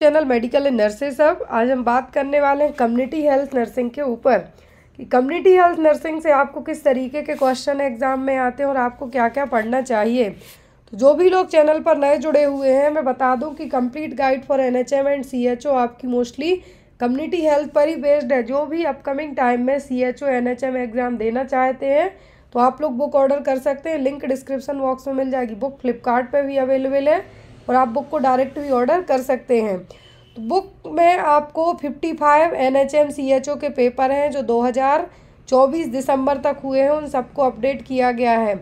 Channel medical and nurses. अब आज हम बात करने वाले हैं कम्युनिटी हेल्थ नर्सिंग के ऊपर कि कम्युनिटी हेल्थ नर्सिंग से आपको किस तरीके के क्वेश्चन एग्जाम में आते हैं और आपको क्या क्या पढ़ना चाहिए। तो जो भी लोग चैनल पर नए जुड़े हुए हैं, मैं बता दूं कि complete guide for NHM and CHO आपकी मोस्टली कम्युनिटी हेल्थ पर ही बेस्ड है। जो भी अपकमिंग टाइम में सीएचओ एनएचएम एग्जाम देना चाहते हैं तो आप लोग बुक ऑर्डर कर सकते हैं। लिंक डिस्क्रिप्शन बॉक्स में मिल जाएगी। बुक फ्लिपकार्ट पर भी अवेलेबल है और आप बुक को डायरेक्ट भी ऑर्डर कर सकते हैं। तो बुक में आपको 55 एनएचएम सीएचओ के पेपर हैं जो 2024 दिसंबर तक हुए हैं, उन सबको अपडेट किया गया है।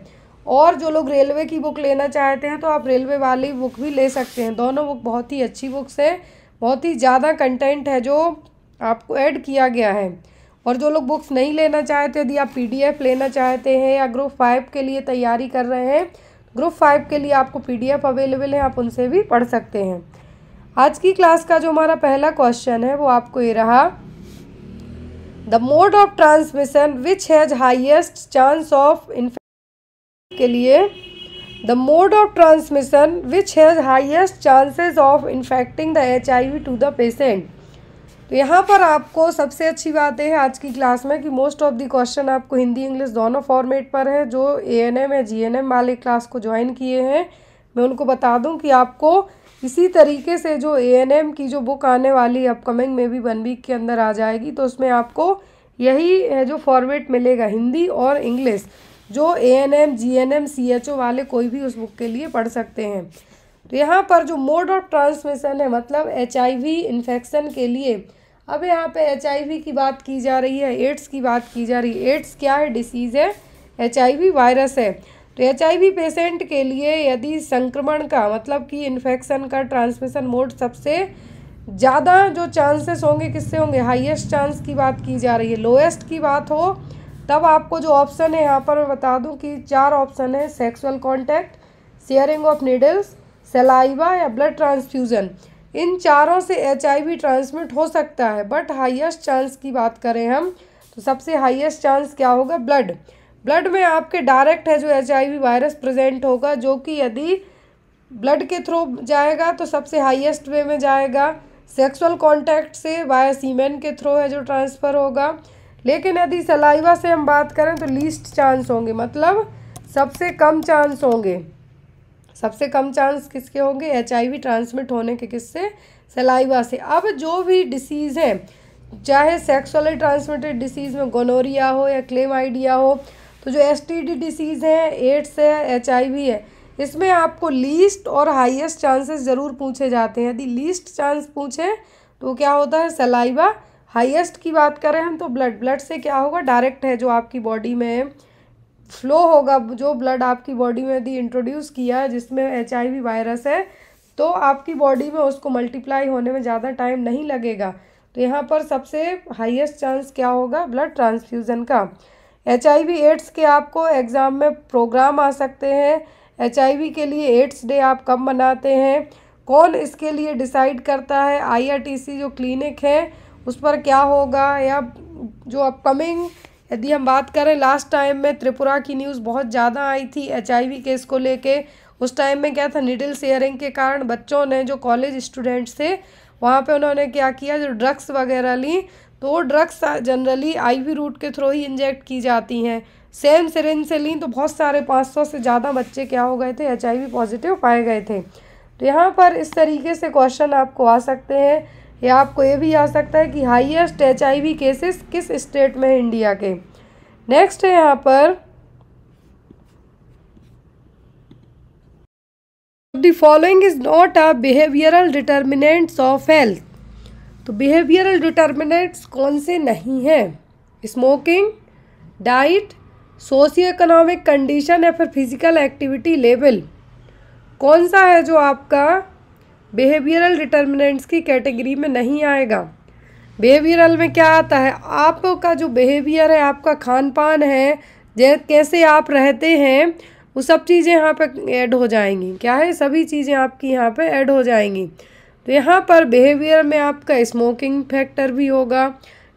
और जो लोग रेलवे की बुक लेना चाहते हैं तो आप रेलवे वाली बुक भी ले सकते हैं। दोनों बुक बहुत ही अच्छी बुक्स है, बहुत ही ज़्यादा कंटेंट है जो आपको ऐड किया गया है। और जो लोग बुक्स नहीं लेना चाहते, यदि आप पीडीएफ लेना चाहते हैं या ग्रुप 5 के लिए तैयारी कर रहे हैं, ग्रुप 5 के लिए आपको पीडीएफ अवेलेबल है, आप उनसे भी पढ़ सकते हैं। आज की क्लास का जो हमारा पहला क्वेश्चन है वो आपको ये रहा, the mode of transmission which has highest chance of infection के लिए, the mode of transmission which has highest chances of infecting the HIV to the patient. तो यहाँ पर आपको सबसे अच्छी बात है आज की क्लास में कि मोस्ट ऑफ द क्वेश्चन आपको हिंदी इंग्लिश दोनों फॉर्मेट पर है। जो ANM या GNM वाले क्लास को ज्वाइन किए हैं, मैं उनको बता दूं कि आपको इसी तरीके से जो ANM की जो बुक आने वाली अपकमिंग में भी 1 वीक के अंदर आ जाएगी, तो उसमें आपको यही है जो फॉर्मेट मिलेगा, हिंदी और इंग्लिश। जो ANM GNM CHO वाले कोई भी उस बुक के लिए पढ़ सकते हैं। तो यहाँ पर जो मोड ऑफ ट्रांसमिशन है, मतलब HIV इन्फेक्शन के लिए, अब यहाँ पे HIV की बात की जा रही है, एड्स की बात की जा रही है। एड्स क्या है? डिसीज़ है, HIV वायरस है। तो HIV पेशेंट के लिए यदि संक्रमण का मतलब कि इन्फेक्शन का ट्रांसमिशन मोड सबसे ज़्यादा जो चांसेस होंगे किससे होंगे, हाईएस्ट चांस की बात की जा रही है। लोएस्ट की बात हो तब आपको जो ऑप्शन है यहाँ पर मैं बता दूँ कि 4 ऑप्शन है, sexual contact, sharing of needles, saliva या ब्लड ट्रांसफ्यूज़न। इन चारों से HIV ट्रांसमिट हो सकता है, बट हाईएस्ट चांस की बात करें हम तो सबसे हाईएस्ट चांस क्या होगा? ब्लड में आपके डायरेक्ट है जो HIV वायरस प्रेजेंट होगा, जो कि यदि ब्लड के थ्रू जाएगा तो सबसे हाईएस्ट वे में जाएगा। सेक्सुअल कांटेक्ट से वाया सीमेन के थ्रू है जो ट्रांसफ़र होगा। लेकिन यदि सलाइवा से हम बात करें तो लीस्ट चांस होंगे, मतलब सबसे कम चांस होंगे। सबसे कम चांस किसके होंगे? HIV ट्रांसमिट होने के, किससे? सलाइवा से। अब जो भी डिसीज़ है, चाहे सेक्सुअली ट्रांसमिटेड डिसीज़ में गोनोरिया हो या क्लेमाइडिया हो, तो जो STD डिसीज़ है, एड्स है, HIV है, इसमें आपको लीस्ट और हाईएस्ट चांसेस ज़रूर पूछे जाते हैं। यदि लीस्ट चांस पूछे तो क्या होता है? सलाइवा। हाईएस्ट की बात करें हम तो ब्लड से क्या होगा? डायरेक्ट है जो आपकी बॉडी में फ्लो होगा, जो ब्लड आपकी बॉडी में यदि इंट्रोड्यूस किया है जिसमें HIV वायरस है, तो आपकी बॉडी में उसको मल्टीप्लाई होने में ज़्यादा टाइम नहीं लगेगा। तो यहाँ पर सबसे हाईएस्ट चांस क्या होगा? ब्लड ट्रांसफ्यूज़न का। HIV एड्स के आपको एग्ज़ाम में प्रोग्राम आ सकते हैं। HIV के लिए एड्स डे आप कब मनाते हैं, कौन इसके लिए डिसाइड करता है, IRTC जो क्लिनिक है उस पर क्या होगा, या जो अपकमिंग यदि हम बात करें, लास्ट टाइम में त्रिपुरा की न्यूज़ बहुत ज़्यादा आई थी HIV केस को लेके। उस टाइम में क्या था, निडल शेयरिंग के कारण बच्चों ने, जो कॉलेज स्टूडेंट्स थे, वहाँ पे उन्होंने क्या किया, जो ड्रग्स वगैरह ली, तो वो ड्रग्स जनरली IV रूट के थ्रू ही इंजेक्ट की जाती हैं। सेम सिरिंज से ली तो बहुत सारे 500 से ज़्यादा बच्चे क्या हो गए थे? HIV पॉजिटिव पाए गए थे। तो यहाँ पर इस तरीके से क्वेश्चन आपको आ सकते हैं, या आपको ये भी आ सकता है कि हाईएस्ट HIV केसेस किस स्टेट में है इंडिया के। नेक्स्ट है यहाँ पर, the following is not a behavioural determinants of health. तो बिहेवियरल डिटर्मिनेंट्स कौन से नहीं हैं? Smoking, diet, socio economic condition या फिर फिजिकल एक्टिविटी लेवल। कौन सा है जो आपका बिहेवियरल डिटर्मिनेंट्स की कैटेगरी में नहीं आएगा? बिहेवियरल में क्या आता है? आपका जो बिहेवियर है, आपका खान पान है, कैसे आप रहते हैं, वो सब चीज़ें यहाँ पे ऐड हो जाएंगी। क्या है? सभी चीज़ें आपकी यहाँ पे ऐड हो जाएंगी। तो यहाँ पर बिहेवियर में आपका स्मोकिंग फैक्टर भी होगा,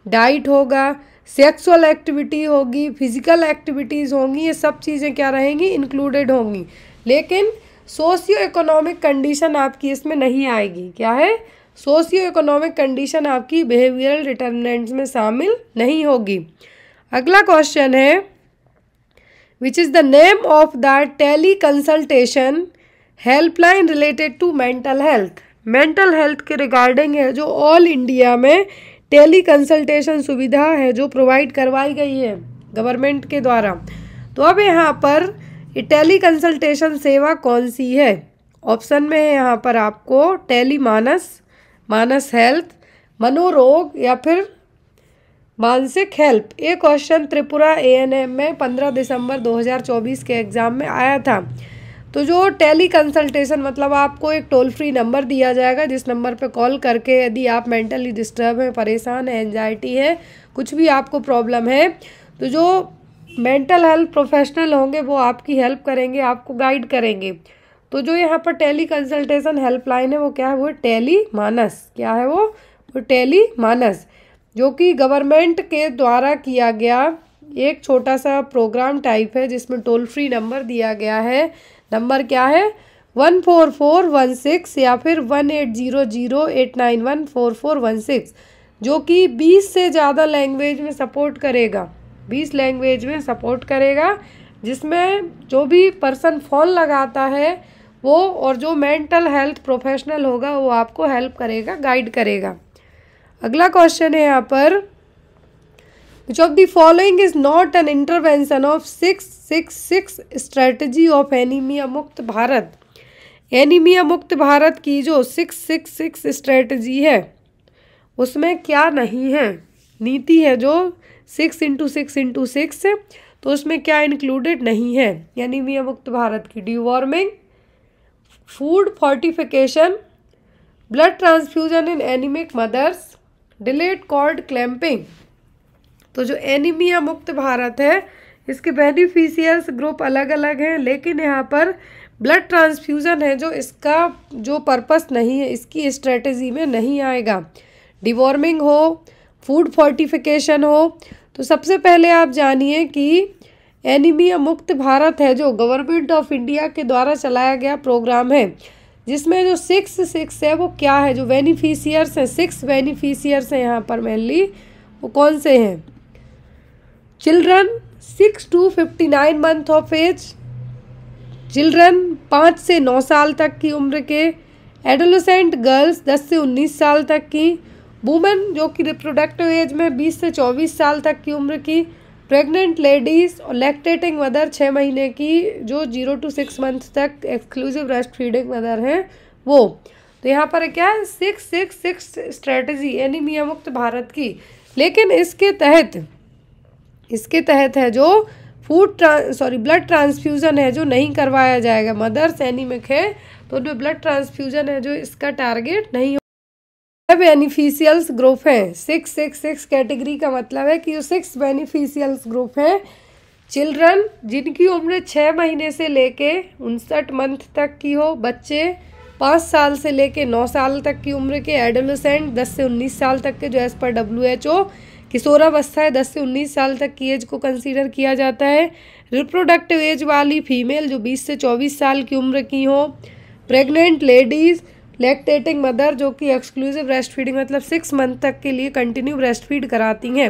डाइट होगा, सेक्सुअल एक्टिविटी होगी, फिजिकल एक्टिविटीज़ होंगी, ये सब चीज़ें क्या रहेंगी? इंक्लूडेड होंगी। लेकिन सोशियो इकोनॉमिक कंडीशन आपकी इसमें नहीं आएगी। क्या है? सोशियो इकोनॉमिक कंडीशन आपकी बिहेवियरल डिटर्मिनेंट्स में शामिल नहीं होगी। अगला क्वेश्चन है, which is the name of the tele consultation helpline related to mental health. Mental health के रिगार्डिंग है जो ऑल इंडिया में टेली कंसल्टेशन सुविधा है जो प्रोवाइड करवाई गई है गवर्नमेंट के द्वारा। तो अब यहाँ पर ये टेली कंसल्टेशन सेवा कौन सी है? ऑप्शन में है यहाँ पर आपको टेली मानस, मानस हेल्थ, मनोरोग या फिर मानसिक हेल्प। ये क्वेश्चन त्रिपुरा एएनएम में 15 दिसंबर 2024 के एग्ज़ाम में आया था। तो जो टेली कंसल्टेशन मतलब आपको एक टोल फ्री नंबर दिया जाएगा जिस नंबर पे कॉल करके यदि आप मेंटली डिस्टर्ब हैं, परेशान हैं, एंजाइटी है, कुछ भी आपको प्रॉब्लम है, तो जो मेंटल हेल्थ प्रोफेशनल होंगे वो आपकी हेल्प करेंगे, आपको गाइड करेंगे। तो जो यहाँ पर टेली कंसल्टेशन हेल्पलाइन है वो क्या है? वो टेली मानस। क्या है वो टेली मानस, जो कि गवर्नमेंट के द्वारा किया गया एक छोटा सा प्रोग्राम टाइप है जिसमें टोल फ्री नंबर दिया गया है। नंबर क्या है? 14416 या फिर 1800891441, जो कि 20 से ज़्यादा लैंग्वेज में सपोर्ट करेगा, 20 लैंग्वेज में सपोर्ट करेगा, जिसमें जो भी पर्सन फ़ोन लगाता है वो और जो मेंटल हेल्थ प्रोफेशनल होगा वो आपको हेल्प करेगा, गाइड करेगा। अगला क्वेश्चन है यहाँ पर, विच of the following is not an intervention of 666 strategy of anaemia मुक्त भारत। एनीमिया मुक्त भारत की जो 666 स्ट्रेटजी है उसमें क्या नहीं है? नीति है जो 6x6x6, तो उसमें क्या इंक्लूडेड नहीं है एनीमिया मुक्त भारत की? Deworming, food fortification, blood transfusion in anaemic mothers, delayed cord clamping. तो जो एनीमिया मुक्त भारत है इसके बेनिफिशियर्स ग्रुप अलग अलग हैं, लेकिन यहाँ पर ब्लड ट्रांसफ्यूज़न है जो इसका जो पर्पस नहीं है, इसकी स्ट्रेटजी में नहीं आएगा। डिवॉर्मिंग हो, फूड फोर्टिफिकेशन हो। तो सबसे पहले आप जानिए कि एनीमिया मुक्त भारत है जो गवर्नमेंट ऑफ इंडिया के द्वारा चलाया गया प्रोग्राम है, जिसमें जो 6 है वो क्या है? जो बेनिफिशियर्स हैं, 6 बेनिफिशियर्स हैं यहाँ पर मेनली, वो कौन से हैं? Children 6 to 59 month of age, children 5 से 9 साल तक की उम्र के, एडोलेसेंट गर्ल्स 10 से 19 साल तक की, वुमेन जो कि रिप्रोडक्टिव एज में 20 से 24 साल तक की उम्र की, प्रेग्नेंट लेडीज़ और लैक्टेटिंग मदर 6 महीने की जो 0 to 6 मंथ तक एक्सक्लूसिव ब्रेस्ट फीडिंग मदर हैं वो। तो यहाँ पर क्या है? 666 स्ट्रेटजी एनीमिया मुक्त भारत की। लेकिन इसके तहत है जो ब्लड ट्रांसफ्यूज़न है जो नहीं करवाया जाएगा। मदर्स एनीमिक है तो जो ब्लड ट्रांसफ्यूज़न है जो इसका टारगेट नहीं हो। बेनिफिशियल्स ग्रुप हैं 666 कैटेगरी का मतलब है कि जो 6 बेनिफिशियल्स ग्रुप हैं, चिल्ड्रन जिनकी उम्र 6 महीने से लेके 59 मंथ तक की हो, बच्चे 5 साल से लेके 9 साल तक की उम्र के, एडोलेसेंट 10 से 19 साल तक के जो एज पर WHO किशोरावस्था है 10 से 19 साल तक की एज को कंसीडर किया जाता है, रिप्रोडक्टिव एज वाली फीमेल जो 20 से 24 साल की उम्र की हो, प्रेग्नेंट लेडीज़, लैक्टेटिंग मदर जो कि एक्सक्लूसिव ब्रेस्ट फीडिंग मतलब 6 मंथ तक के लिए कंटिन्यू ब्रेस्ट फीड कराती हैं।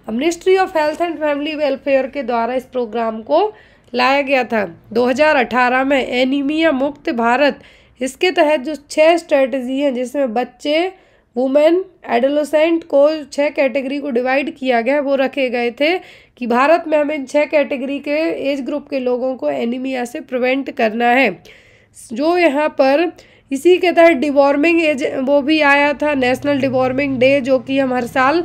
अब ministry of health and family welfare के द्वारा इस प्रोग्राम को लाया गया था 2018 में, एनीमिया मुक्त भारत। इसके तहत जो 6 स्ट्रेटजी हैं जिसमें बच्चे, वुमेन, एडोलेसेंट को 6 कैटेगरी को डिवाइड किया गया, वो रखे गए थे कि भारत में हमें 6 कैटेगरी के एज ग्रुप के लोगों को एनीमिया से प्रिवेंट करना है। जो यहाँ पर इसी के तहत डिवॉर्मिंग एज वो भी आया था, नेशनल डिवॉर्मिंग डे, जो कि हम हर साल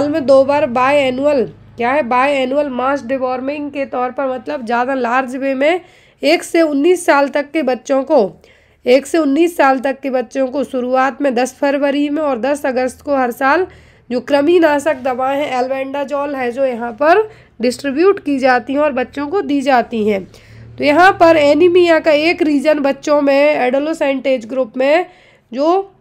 में 2 बार बाय एनुअल मास डिवॉर्मिंग के तौर पर मतलब ज़्यादा लार्ज वे में 1 से 19 साल तक के बच्चों को शुरुआत में 10 फरवरी में और 10 अगस्त को हर साल जो कृमिनाशक दवाएं हैं एल्बेंडाजोल है जो यहाँ पर डिस्ट्रीब्यूट की जाती हैं और बच्चों को दी जाती हैं। तो यहाँ पर एनीमिया का एक रीज़न बच्चों में एडोलेसेंट एज ग्रुप में जो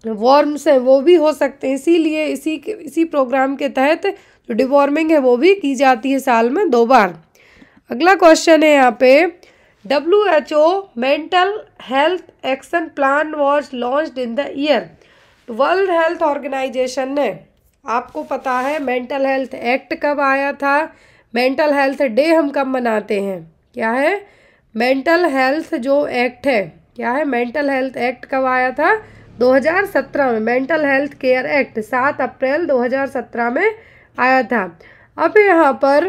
वॉर्म्स हैं वो भी हो सकते हैं, इसीलिए इसी प्रोग्राम के तहत जो डिवॉर्मिंग है वो भी की जाती है साल में 2 बार। अगला क्वेश्चन है यहाँ पे, WHO mental health action plan was launched in the year. तो वर्ल्ड हेल्थ ऑर्गेनाइजेशन ने, आपको पता है मेंटल हेल्थ एक्ट कब आया था, मेंटल हेल्थ डे हम कब मनाते हैं, क्या है मेंटल हेल्थ जो एक्ट है, क्या है मेंटल हेल्थ एक्ट कब आया था 2017 में, मेंटल हेल्थ केयर एक्ट 7 अप्रैल 2017 में आया था। अब यहाँ पर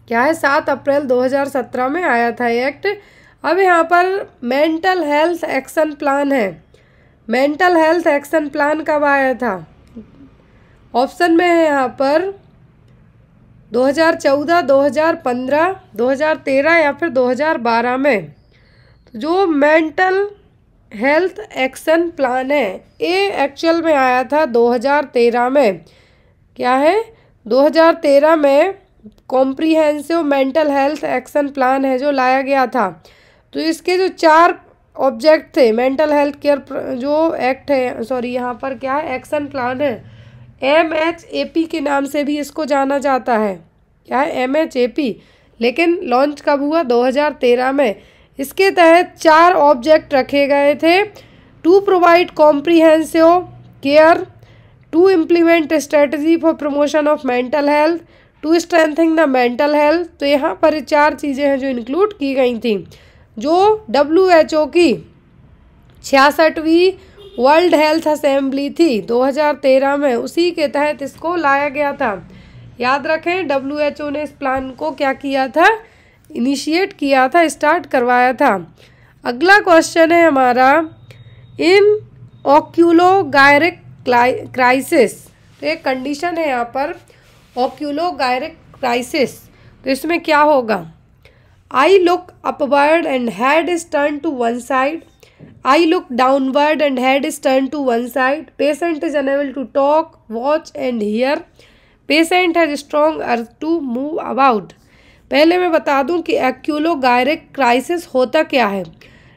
क्या है 7 अप्रैल 2017 में आया था एक्ट। अब यहाँ पर मेंटल हेल्थ एक्शन प्लान है, मेंटल हेल्थ एक्शन प्लान कब आया था, ऑप्शन में है यहाँ पर 2014, 2015, 2013 या फिर 2012 में। तो जो मेंटल हेल्थ एक्शन प्लान है ये एक्चुअल में आया था 2013 में, क्या है 2013 में comprehensive mental health action plan है जो लाया गया था। तो इसके जो 4 ऑब्जेक्ट थे, मेंटल हेल्थ केयर जो एक्ट है, सॉरी यहाँ पर क्या है एक्शन प्लान है, MHAP के नाम से भी इसको जाना जाता है, क्या है MHAP, लेकिन लॉन्च कब हुआ 2013 में। इसके तहत 4 ऑब्जेक्ट रखे गए थे, to provide comprehensive care, to implement strategy for promotion of mental health, to strengthening the mental health. तो यहाँ पर 4 चीज़ें हैं जो इंक्लूड की गई थी, जो WHO की 66वीं वर्ल्ड हेल्थ असेंबली थी 2013 में, उसी के तहत इसको लाया गया था। याद रखें WHO ने इस प्लान को क्या किया था, इनिशिएट किया था, स्टार्ट करवाया था। अगला क्वेश्चन है हमारा इन ओक्यूलोगायरिक क्राइसिस, तो एक कंडीशन है यहाँ पर ओक्यूलोगायरिक क्राइसिस, तो इसमें क्या होगा, I look upward and head is turn to one side, I look downward and head is turn to one side, patient is unable to talk, watch and hear, patient has strong urge to move about. पहले मैं बता दूं कि ओक्यूलोगायरिक crisis होता क्या है।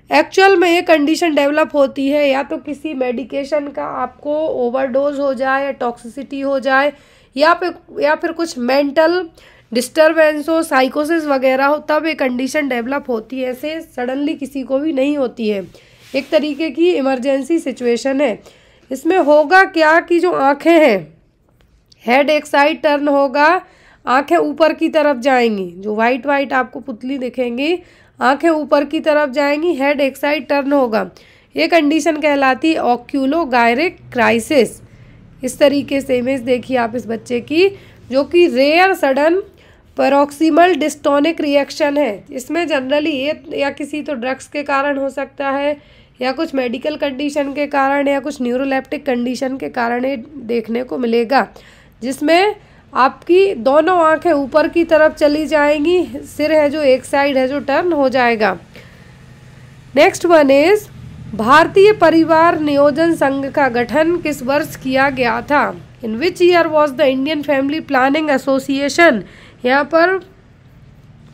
Actual में ये कंडीशन डेवलप होती है या तो किसी मेडिकेशन का आपको ओवरडोज हो जाए या टॉक्सिसिटी हो जाए या फिर कुछ मेंटल डिस्टर्बेंस हो, साइकोसिस वगैरह हो, तब ये कंडीशन डेवलप होती है, ऐसे सडनली किसी को भी नहीं होती है, एक तरीके की इमरजेंसी सिचुएशन है। इसमें होगा क्या कि जो आँखें हैं, हेड एक साइड टर्न होगा, आंखें ऊपर की तरफ जाएंगी, जो वाइट वाइट आपको पुतली दिखेंगी आंखें ऊपर की तरफ जाएंगी, हेड एक साइड टर्न होगा, ये कंडीशन कहलाती है ओक्यूलोगायरिक क्राइसिस। इस तरीके से इमेज देखिए आप इस बच्चे की, जो कि rare sudden paroxysmal dystonic reaction है। इसमें जनरली ये या किसी तो ड्रग्स के कारण हो सकता है या कुछ मेडिकल कंडीशन के कारण या कुछ न्यूरोलेप्टिक कंडीशन के कारण ये देखने को मिलेगा, जिसमें आपकी दोनों आंखें ऊपर की तरफ चली जाएंगी, सिर है जो एक साइड है जो टर्न हो जाएगा। नेक्स्ट वन इज भारतीय परिवार नियोजन संघ का गठन किस वर्ष किया गया था, in which year was the Indian family planning association. यहाँ पर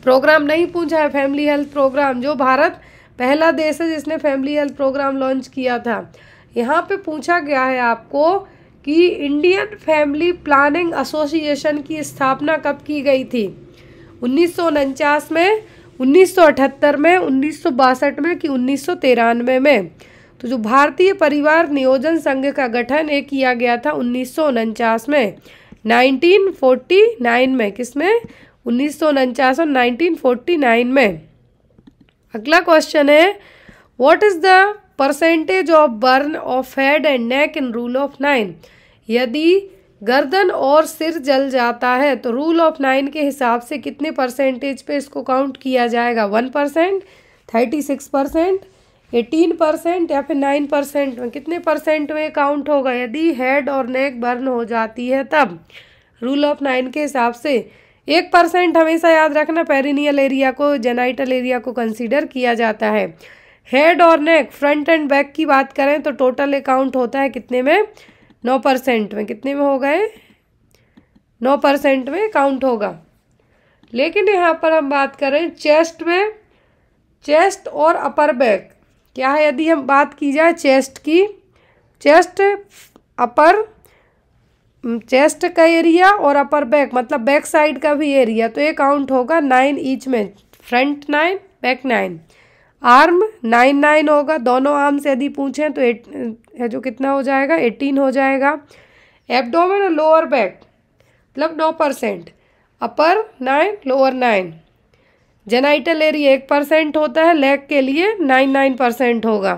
प्रोग्राम नहीं पूछा है, फैमिली हेल्थ प्रोग्राम, जो भारत पहला देश है जिसने फैमिली हेल्थ प्रोग्राम लॉन्च किया था। यहाँ पे पूछा गया है आपको कि इंडियन फैमिली प्लानिंग एसोसिएशन की स्थापना कब की गई थी, 1949 में, 1978 में, 1962 में कि 1993 में। तो जो भारतीय परिवार नियोजन संघ का गठन ये किया गया था 1949 में, 1949 में, किसमें 1949 और 1949 में। अगला क्वेश्चन है what is the percentage of burn of head and neck in rule of 9। यदि गर्दन और सिर जल जाता है तो रूल ऑफ 9 के हिसाब से कितने परसेंटेज पे इसको काउंट किया जाएगा, 1%, 36%, 18% या फिर 9% में, कितने परसेंट में काउंट होगा यदि हेड और नेक बर्न हो जाती है तब। रूल ऑफ 9 के हिसाब से 1% हमेशा याद रखना, पेरिनियल एरिया को, जेनाइटल एरिया को कंसीडर किया जाता है। हेड और नेक फ्रंट एंड बैक की बात करें तो टोटल अकाउंट होता है कितने में, 9% में। कितने में हो गए, 9% में काउंट होगा। लेकिन यहाँ पर हम बात करें चेस्ट में, चेस्ट और अपर बैक क्या है, यदि हम बात की जाए चेस्ट की, चेस्ट अपर, चेस्ट का एरिया और अपर बैक मतलब बैक साइड का भी एरिया, तो ये काउंट होगा 9 ईच में, फ्रंट 9 बैक 9। आर्म 9 होगा, दोनों आर्म से यदि पूछें तो है जो कितना हो जाएगा 18 हो जाएगा। एब्डोमेन और लोअर बैक मतलब 9%, अपर 9 लोअर 9। जेनाइटल एरिया 1% होता है, लेग के लिए 9% होगा।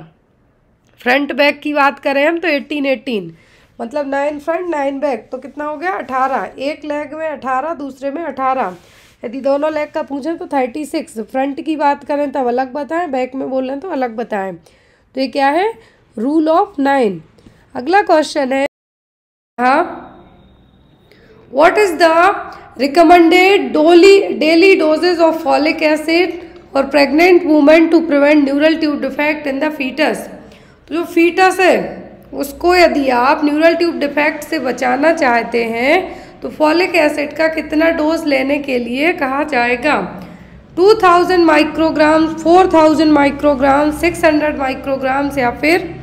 फ्रंट बैक की बात करें हम तो 18 मतलब 9 फ्रंट 9 बैक तो कितना हो गया 18। एक लेग में 18, दूसरे में 18। यदि दोनों लेग का पूछें तो 36। फ्रंट की बात करें तब अलग बताएं, बैक में बोल रहे हैं तो अलग बताएं। तो ये क्या है, रूल ऑफ 9। अगला क्वेश्चन है what is the recommended daily doses of folic acid और pregnant women to prevent neural tube defect in the fetus. तो जो फीटस है उसको यदि आप न्यूरल ट्यूब डिफेक्ट से बचाना चाहते हैं तो फॉलिक एसिड का कितना डोज लेने के लिए कहा जाएगा। 2000 माइक्रोग्राम, 4000 माइक्रोग्राम, 600 माइक्रोग्राम या फिर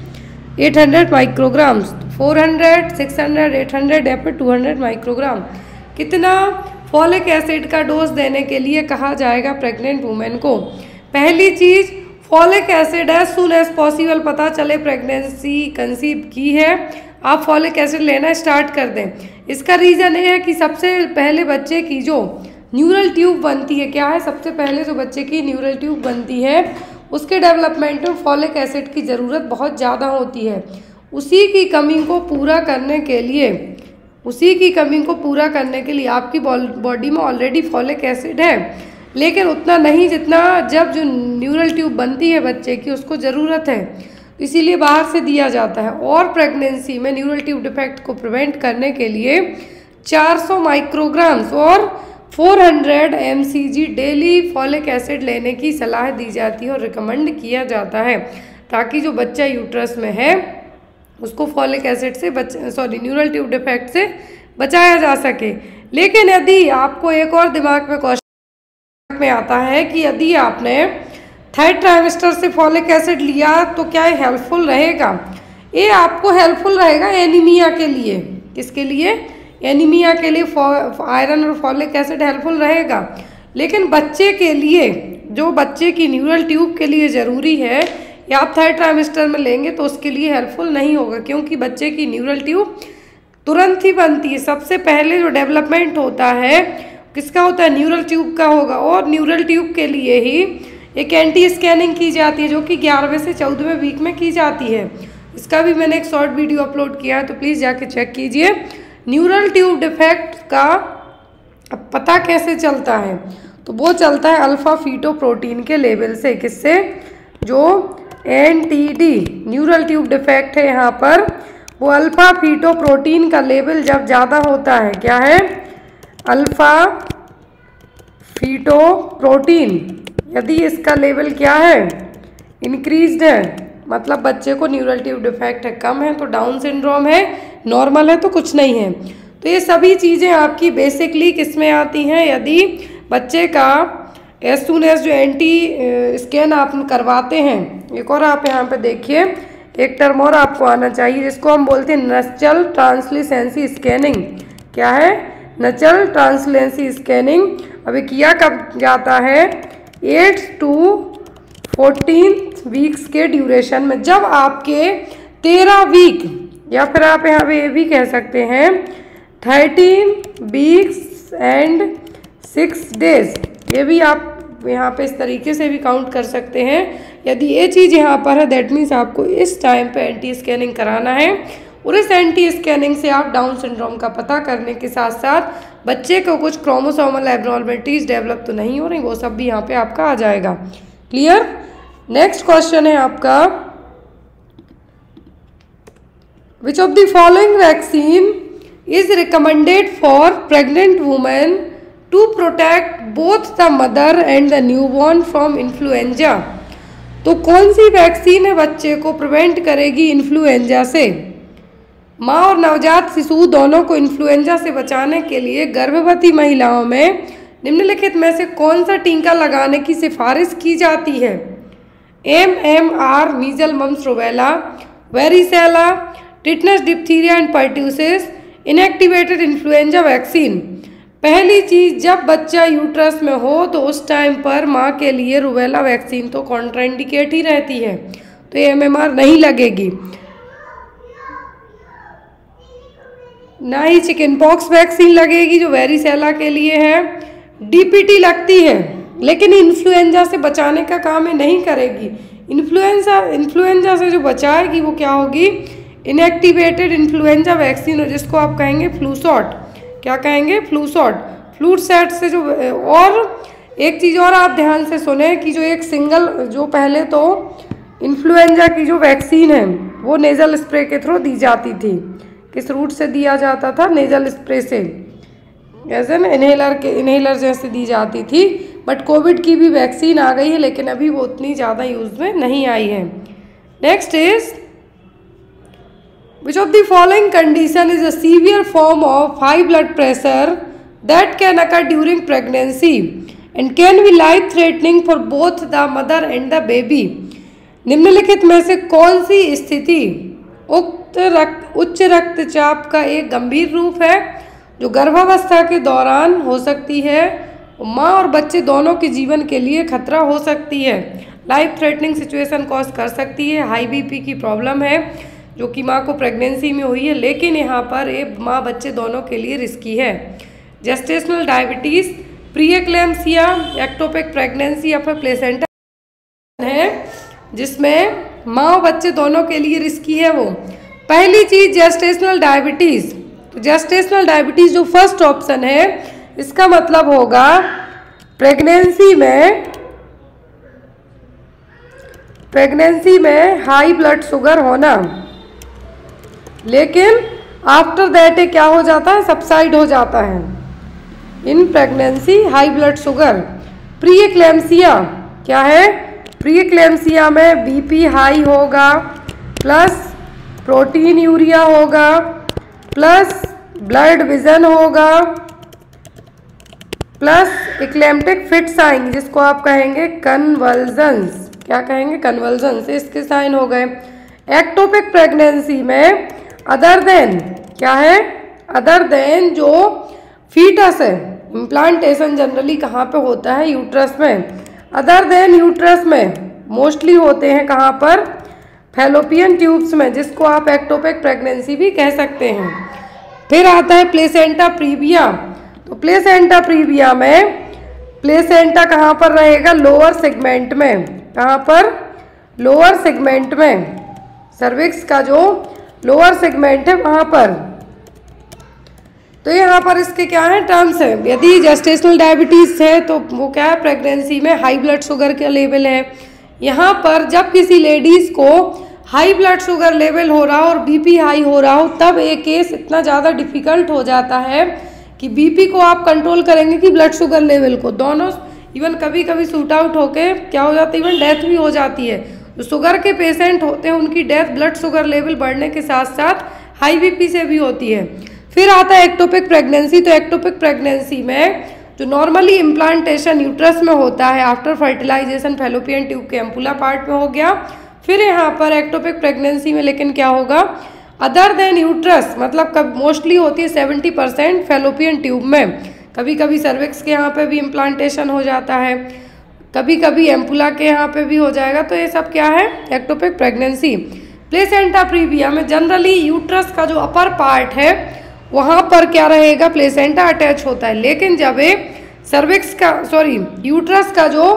800 माइक्रोग्राम। 400, 600, 800 या फिर 200 माइक्रोग्राम कितना फॉलिक एसिड का डोज देने के लिए कहा जाएगा प्रेग्नेंट वुमेन को। पहली चीज़, folic acid as soon as possible पता चले प्रेगनेंसी कंसीव की है आप फॉलिक एसिड लेना स्टार्ट कर दें। इसका रीज़न ये है कि सबसे पहले बच्चे की जो न्यूरल ट्यूब बनती है, क्या है, सबसे पहले जो बच्चे की न्यूरल ट्यूब बनती है उसके डेवलपमेंट में फॉलिक एसिड की ज़रूरत बहुत ज़्यादा होती है। उसी की कमी को पूरा करने के लिए आपकी बॉडी में ऑलरेडी फॉलिक एसिड है, लेकिन उतना नहीं जितना जब जो न्यूरल ट्यूब बनती है बच्चे की उसको ज़रूरत है, इसीलिए बाहर से दिया जाता है। और प्रेगनेंसी में न्यूरल ट्यूब डिफेक्ट को प्रिवेंट करने के लिए 400 माइक्रोग्राम्स और 400 mcg डेली फॉलिक एसिड लेने की सलाह दी जाती है और रिकमेंड किया जाता है, ताकि जो बच्चा यूट्रस में है उसको फॉलिक एसिड से न्यूरल ट्यूब डिफेक्ट से बचाया जा सके। लेकिन यदि आपको एक और दिमाग में क्वेश्चन में आता है कि यदि आपने थर्ड ट्राइमेस्टर से फॉलिक एसिड लिया तो क्या ये हेल्पफुल रहेगा। ये आपको हेल्पफुल रहेगा एनीमिया के लिए। किसके लिए? एनीमिया के लिए आयरन और फॉलिक एसिड हेल्पफुल रहेगा। लेकिन बच्चे के लिए, जो बच्चे की न्यूरल ट्यूब के लिए ज़रूरी है, या आप थर्ड ट्राइमेस्टर में लेंगे तो उसके लिए हेल्पफुल नहीं होगा, क्योंकि बच्चे की न्यूरल ट्यूब तुरंत ही बनती है। सबसे पहले जो डेवलपमेंट होता है किसका होता है? न्यूरल ट्यूब का होगा। और न्यूरल ट्यूब के लिए ही एक एंटी स्कैनिंग की जाती है, जो कि 11वें से 14वें वीक में की जाती है। इसका भी मैंने एक शॉर्ट वीडियो अपलोड किया है, तो प्लीज़ जाके चेक कीजिए। न्यूरल ट्यूब डिफेक्ट का पता कैसे चलता है? तो वो चलता है अल्फा फीटोप्रोटीन के लेवल से। किससे? जो एनटीडी न्यूरल ट्यूब डिफेक्ट है यहाँ पर, वो अल्फा फीटोप्रोटीन का लेवल जब ज़्यादा होता है, क्या है? अल्फा फीटोप्रोटीन यदि इसका लेवल क्या है? इंक्रीज्ड है, मतलब बच्चे को न्यूरल ट्यूब डिफेक्ट है, कम है तो डाउन सिंड्रोम है, नॉर्मल है तो कुछ नहीं है। तो ये सभी चीज़ें आपकी बेसिकली किस में आती हैं? यदि बच्चे का एज सून एज जो एंटी स्कैन आप करवाते हैं। एक और आप यहाँ पे देखिए, एक टर्म और आपको आना चाहिए जिसको हम बोलते हैं नचल ट्रांसलेसेंसी स्कैनिंग। क्या है? नचल ट्रांसलेसेंसी स्कैनिंग। अभी किया कब जाता है? 8 to 14 वीक्स के ड्यूरेशन में, जब आपके 13 वीक या फिर आप यहाँ पे ये भी कह सकते हैं 13 वीक्स एंड 6 डेज, ये भी आप यहाँ पे इस तरीके से भी काउंट कर सकते हैं। यदि ये चीज़ यहाँ पर है, दैट मीन्स आपको इस टाइम पे एंटी स्कैनिंग कराना है। और इस एंटी स्कैनिंग से आप डाउन सिंड्रोम का पता करने के साथ साथ बच्चे को कुछ क्रोमोसोमल एब्नॉर्मलिटीज डेवलप तो नहीं हो रही, वो सब भी यहाँ पे आपका आ जाएगा। क्लियर? नेक्स्ट क्वेश्चन है आपका, which of the following vaccine is recommended for pregnant women to protect both the mother and the newborn from influenza. तो कौन सी वैक्सीन है बच्चे को प्रिवेंट करेगी इन्फ्लुएंजा से? माँ और नवजात शिशु दोनों को इन्फ्लुएंजा से बचाने के लिए गर्भवती महिलाओं में निम्नलिखित में से कौन सा टीका लगाने की सिफारिश की जाती है? MMR measles mumps rubella, varicella, tetanus diphtheria and pertussis, inactivated influenza vaccine. पहली चीज़, जब बच्चा यूट्रस में हो तो उस टाइम पर माँ के लिए रूबेला वैक्सीन तो कॉन्ट्राइंडिकेट ही रहती है, तो ये MMR नहीं लगेगी। ना ही चिकन पॉक्स वैक्सीन लगेगी जो वेरिसेला के लिए है। DPT लगती है लेकिन इन्फ्लुएंजा से बचाने का काम ये नहीं करेगी। इन्फ्लुएंजा से जो बचाएगी वो क्या होगी, इनएक्टिवेटेड इन्फ्लुएंजा वैक्सीन, हो जिसको आप कहेंगे फ्लू शॉट। क्या कहेंगे, फ्लू शॉट। फ्लू शॉट से जो, और एक चीज़ और आप ध्यान से सुने कि जो एक सिंगल, जो पहले तो इन्फ्लुएंजा की जो वैक्सीन है वो नेज़ल स्प्रे के थ्रू दी जाती थी। किस रूट से दिया जाता था, नेज़ल स्प्रे से, ऐसे ना इनहेलर जैसे दी जाती थी। बट कोविड की भी वैक्सीन आ गई है लेकिन अभी वो उतनी ज़्यादा यूज़ में नहीं आई है। Next is, which of the following condition is a severe form of high blood pressure that can occur during pregnancy and can be life threatening for both the mother and the baby? निम्नलिखित में से कौन सी स्थिति उच्च रक्तचाप का एक गंभीर रूप है जो गर्भावस्था के दौरान हो सकती है, माँ और बच्चे दोनों के जीवन के लिए खतरा हो सकती है, लाइफ थ्रेटनिंग सिचुएशन कॉज कर सकती है। हाई BP की प्रॉब्लम है जो कि माँ को प्रेगनेंसी में हुई है, लेकिन यहाँ पर ये माँ बच्चे दोनों के लिए रिस्की है। Gestational diabetes, pre eclampsia, ectopic pregnancy या फिर प्लेसेंटा है जिसमें माँ और बच्चे दोनों के लिए रिस्की है। वो पहली चीज़ जेस्टेशनल डायबिटीज़, तो जेस्टेशनल डायबिटीज़ जो फर्स्ट ऑप्शन है, इसका मतलब होगा प्रेगनेंसी में हाई ब्लड शुगर होना, लेकिन आफ्टर दैट क्या हो जाता है, सबसाइड हो जाता है। In pregnancy high blood sugar. Pre eclampsia क्या है, प्री एक्लेम्सिया में BP हाई होगा, प्लस प्रोटीन यूरिया होगा, प्लस ब्लड विजन होगा, प्लस इक्लेम्टिक फिट साइन जिसको आप कहेंगे कन्वल्जन्स। क्या कहेंगे, कन्वल्जन्स, इसके साइन हो गए। एक्टोपिक प्रेगनेंसी में अदर देन क्या है, अदर देन जो फीटस है, इम्प्लांटेशन जनरली कहाँ पे होता है, यूट्रस में। अदर देन यूट्रस में मोस्टली होते हैं कहाँ पर, फैलोपियन ट्यूब्स में, जिसको आप एक्टोपिक प्रेगनेंसी भी कह सकते हैं। फिर आता है प्लेसेंटा प्रीविया, तो प्लेसेंटा प्रीविया में प्लेसेंटा कहाँ पर रहेगा, लोअर सेगमेंट में। कहाँ पर, लोअर सेगमेंट में, सर्विक्स का जो लोअर सेगमेंट है वहाँ पर। तो यहाँ पर इसके क्या है, टर्म्स है। यदि जेस्टेशनल डायबिटीज़ है तो वो क्या है, प्रेगनेंसी में हाई ब्लड शुगर का लेवल है। यहाँ पर जब किसी लेडीज़ को हाई ब्लड शुगर लेवल हो रहा हो और BP हाई हो रहा हो, तब एक केस इतना ज़्यादा डिफ़िकल्ट हो जाता है कि BP को आप कंट्रोल करेंगे कि ब्लड शुगर लेवल को, दोनों इवन कभी कभी शूट आउट होके क्या हो जाता है, इवन डेथ भी हो जाती है। जो शुगर के पेशेंट होते हैं उनकी डेथ ब्लड शुगर लेवल बढ़ने के साथ साथ हाई BP से भी होती है। फिर आता है एक्टोपिक प्रेगनेंसी, तो एक्टोपिक प्रेगनेंसी में जो नॉर्मली इम्प्लांटेशन यूट्रस में होता है आफ्टर फर्टिलाइजेशन, फैलोपियन ट्यूब के एम्पुला पार्ट में हो गया। फिर यहाँ पर एक्टोपिक प्रेगनेंसी में लेकिन क्या होगा, अदर देन यूट्रस, मतलब कब मोस्टली होती है 70% फैलोपियन ट्यूब में। कभी कभी सर्विक्स के यहाँ पे भी इम्प्लांटेशन हो जाता है, कभी कभी एम्पुला के यहाँ पे भी हो जाएगा। तो ये सब क्या है, एक्टोपिक प्रेगनेंसी। प्लेसेंटा प्रीविया में जनरली यूट्रस का जो अपर पार्ट है वहाँ पर क्या रहेगा, प्लेसेंटा अटैच होता है। लेकिन जब ये सर्विक्स का, यूट्रस का जो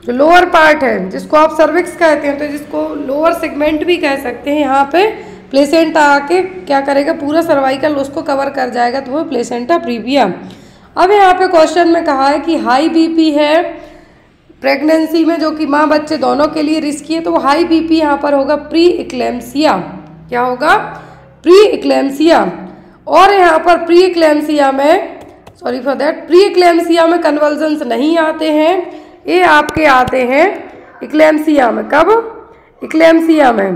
लोअर पार्ट है जिसको आप सर्विक्स कहते हैं, तो जिसको लोअर सेगमेंट भी कह सकते हैं, यहाँ पे प्लेसेंटा आके क्या करेगा, पूरा सर्वाइकल उसको कवर कर जाएगा, तो वो प्लेसेंटा प्रीविया। अब यहाँ पे क्वेश्चन में कहा है कि हाई BP है प्रेगनेंसी में जो कि माँ बच्चे दोनों के लिए रिस्की है, तो वो हाई BP यहाँ पर होगा प्री इक्लेम्सिया। क्या होगा, प्री इक्लेम्सिया। और यहाँ पर प्री इक्लेम्सिया में, sorry for that, pre eclampsia में कन्वल्जन्स नहीं आते हैं, ये आपके आते हैं इक्लेम्सिया में। कब, इक्लेम्सिया में।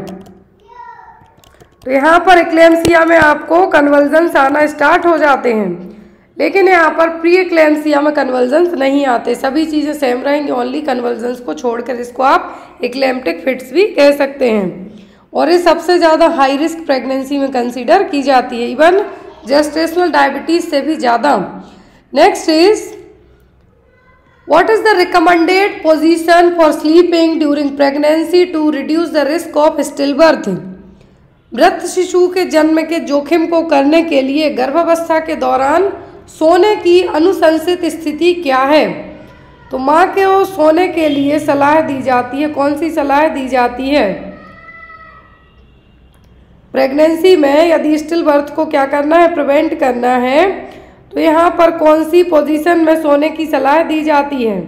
तो यहाँ पर इक्लेम्सिया में आपको कन्वल्जन्स आना स्टार्ट हो जाते हैं, लेकिन यहाँ पर प्री इक्लेम्सिया में कन्वल्जन्स नहीं आते। सभी चीज़ें सेम रहेंगी, ओनली कन्वल्जन्स को छोड़कर, जिसको आप इक्लेम्टिक फिट्स भी कह सकते हैं। और ये सबसे ज़्यादा हाई रिस्क प्रेगनेंसी में कंसीडर की जाती है। इवन जेस्टेशनल डायबिटीज से भी ज़्यादा। Next is what is the recommended position for sleeping during pregnancy to reduce the risk of stillbirth. मृत शिशु के जन्म के जोखिम को करने के लिए गर्भावस्था के दौरान सोने की अनुशंसित स्थिति क्या है? तो माँ को सोने के लिए सलाह दी जाती है। कौन सी सलाह दी जाती है? प्रेगनेंसी में यदि स्टिल बर्थ को क्या करना है, प्रिवेंट करना है, तो यहाँ पर कौन सी पोजीशन में सोने की सलाह दी जाती है?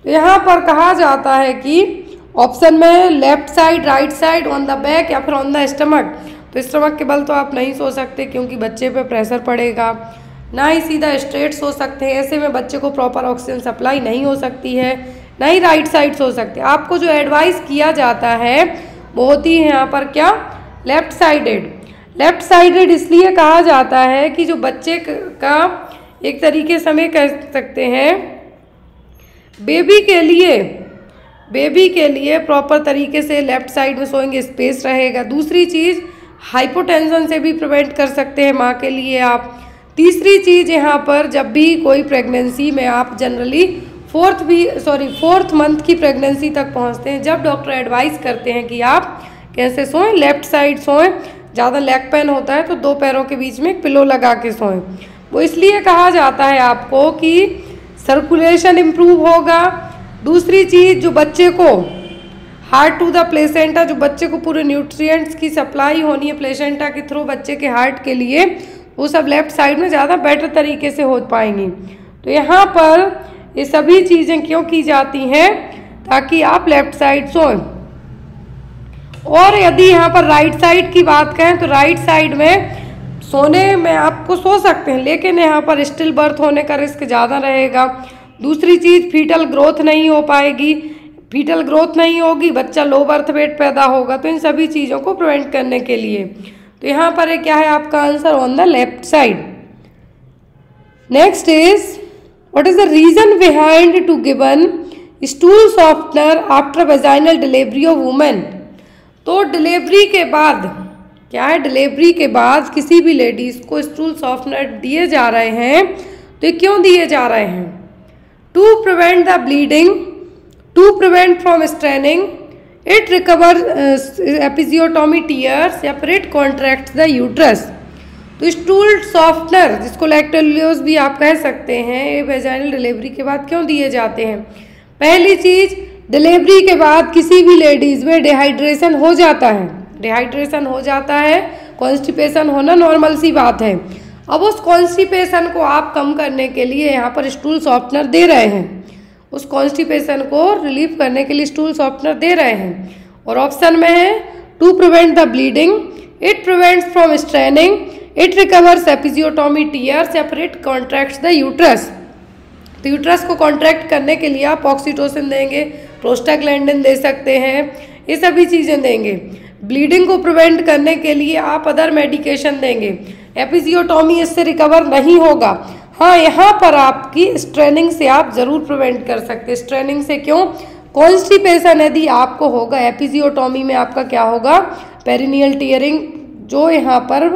तो यहाँ पर कहा जाता है कि ऑप्शन में left side, right side, on the back या फिर ऑन द स्टमक। तो स्टमक के बल तो आप नहीं सो सकते क्योंकि बच्चे पे प्रेशर पड़ेगा, ना ही सीधा स्ट्रेट सो सकते हैं, ऐसे में बच्चे को प्रॉपर ऑक्सीजन सप्लाई नहीं हो सकती है, ना ही राइट साइड सो सकते। आपको जो एडवाइस किया जाता है वो होती है यहाँ पर क्या, लेफ्ट साइडेड। लेफ्ट साइडेड इसलिए कहा जाता है कि जो बच्चे का एक तरीके से हमें कह सकते हैं बेबी के लिए प्रॉपर तरीके से लेफ्ट साइड में सोएंगे, स्पेस रहेगा। दूसरी चीज़ हाइपोटेंशन से भी प्रिवेंट कर सकते हैं माँ के लिए आप। तीसरी चीज़ यहाँ पर जब भी कोई प्रेगनेंसी में आप जनरली फोर्थ मंथ की प्रेगनेंसी तक पहुँचते हैं, जब डॉक्टर एडवाइस करते हैं कि आप कैसे सोएं, लेफ्ट साइड सोएं। ज़्यादा लेग पेन होता है तो दो पैरों के बीच में एक पिलो लगा के सोएं। वो इसलिए कहा जाता है आपको कि सर्कुलेशन इम्प्रूव होगा। दूसरी चीज़ जो बच्चे को हार्ट टू द प्लेसेंटा, जो बच्चे को पूरे न्यूट्रिएंट्स की सप्लाई होनी है प्लेसेंटा के थ्रू बच्चे के हार्ट के लिए, वो सब लेफ्ट साइड में ज़्यादा बेटर तरीके से हो पाएंगी। तो यहाँ पर ये सभी चीज़ें क्यों की जाती हैं, ताकि आप लेफ्ट साइड सोएं। और यदि यहाँ पर राइट साइड की बात करें तो राइट साइड में सोने में आपको सो सकते हैं, लेकिन यहाँ पर स्टिल बर्थ होने का रिस्क ज़्यादा रहेगा। दूसरी चीज़ फीटल ग्रोथ नहीं हो पाएगी, फीटल ग्रोथ नहीं होगी, बच्चा लो बर्थ वेट पैदा होगा। तो इन सभी चीज़ों को प्रिवेंट करने के लिए तो यहाँ पर क्या है आपका answer, on the left side. Next is what is the reason behind to given stool softener after vaginal delivery of women. तो डिलीवरी के बाद क्या है, डिलीवरी के बाद किसी भी लेडीज को स्टूल सॉफ्टनर दिए जा रहे हैं, तो ये क्यों दिए जा रहे हैं? To prevent the bleeding, to prevent from straining, it recover episiotomy tears या फिर इट कॉन्ट्रैक्ट द यूट्रस। तो स्टूल सॉफ्टनर जिसको लैक्टोलियोस भी आप कह सकते हैं, ये वेजाइनल डिलीवरी के बाद क्यों दिए जाते हैं? पहली चीज़, डिलीवरी के बाद किसी भी लेडीज़ में डिहाइड्रेशन हो जाता है, कॉन्स्टिपेशन होना नॉर्मल सी बात है। अब उस कॉन्स्टिपेशन को आप कम करने के लिए यहाँ पर स्टूल सॉफ्टनर दे रहे हैं, उस कॉन्स्टिपेशन को रिलीव करने के लिए स्टूल सॉफ्टनर दे रहे हैं। और ऑप्शन में है to prevent the bleeding, it prevents from straining, it recovers episiotomy tears या फिर इट कॉन्ट्रैक्ट्स द यूट्रस। तो यूट्रस को कॉन्ट्रैक्ट करने के लिए आप ऑक्सीटोसिन देंगे, प्रोस्टाग्लैंडिन दे सकते हैं, ये सभी चीज़ें देंगे। ब्लीडिंग को प्रिवेंट करने के लिए आप अदर मेडिकेशन देंगे। एपिजियोटोमी इससे रिकवर नहीं होगा। हाँ, यहाँ पर आपकी स्ट्रेनिंग से आप ज़रूर प्रिवेंट कर सकते हैं। स्ट्रेनिंग से क्यों? कॉन्स्टिपेशन यदि आपको होगा, एपिजियोटोमी में आपका क्या होगा, पेरिनियल टीयरिंग, जो यहाँ पर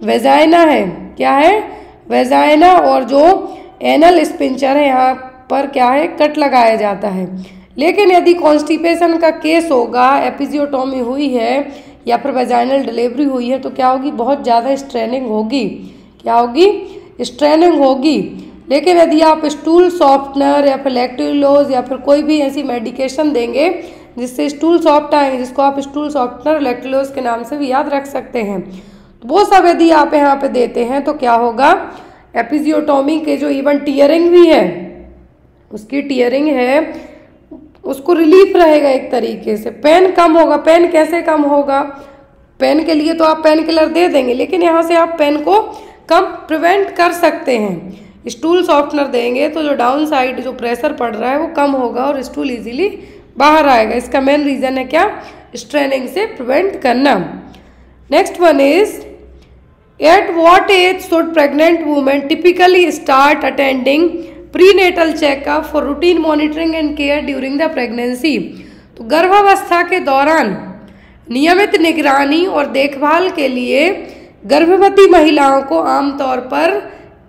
वेजाइना है, क्या है, वेजाइना, और जो एनल स्पिंचर है यहाँ पर क्या है, कट लगाया जाता है। लेकिन यदि कॉन्स्टिपेशन का केस होगा, एपिजियोटोमी हुई है या फिर वेजाइनल डिलीवरी हुई है, तो क्या होगी, बहुत ज़्यादा स्ट्रेनिंग होगी। क्या होगी? स्ट्रेनिंग होगी। लेकिन यदि आप स्टूल सॉफ्टनर या फिर लैक्टोलोज या फिर कोई भी ऐसी मेडिकेशन देंगे जिससे स्टूल सॉफ्ट आएंगे, जिसको आप स्टूल सॉफ्टनर लैक्टोलोज के नाम से भी याद रख सकते हैं, तो वो सब यदि आप यहाँ पे देते हैं तो क्या होगा, एपिजियोटोमी के जो इवन टीयरिंग भी है, उसकी टीयरिंग है, उसको रिलीफ रहेगा एक तरीके से, पेन कम होगा। पेन कैसे कम होगा? पेन के लिए तो आप पेन किलर दे देंगे, लेकिन यहाँ से आप पेन को कम प्रिवेंट कर सकते हैं। स्टूल सॉफ्टनर देंगे तो जो डाउन साइड जो प्रेशर पड़ रहा है वो कम होगा और स्टूल इजीली बाहर आएगा। इसका मेन रीज़न है क्या, स्ट्रेनिंग से प्रिवेंट करना। Next one is at what age should pregnant women typically start attending prenatal checkup for routine monitoring and care during the pregnancy. तो गर्भावस्था के दौरान नियमित निगरानी और देखभाल के लिए गर्भवती महिलाओं को आमतौर पर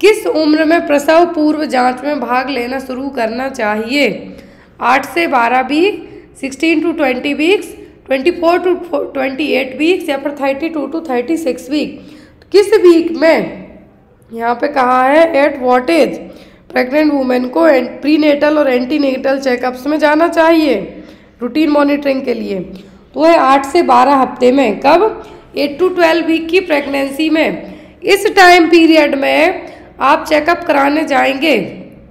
किस उम्र में प्रसव पूर्व जांच में भाग लेना शुरू करना चाहिए? 8 से 12 week, 16 to 20 weeks, 24 to 28 weeks या फिर 32 to 36 वीक। किस वीक में यहाँ पे कहा है at what age pregnant women को प्रीनेटल और एंटीनेटल चेकअप्स में जाना चाहिए रूटीन मॉनिटरिंग के लिए? तो है 8 से 12 हफ्ते में। कब? 8 to 12 वीक की प्रेगनेंसी में। इस टाइम पीरियड में आप चेकअप कराने जाएंगे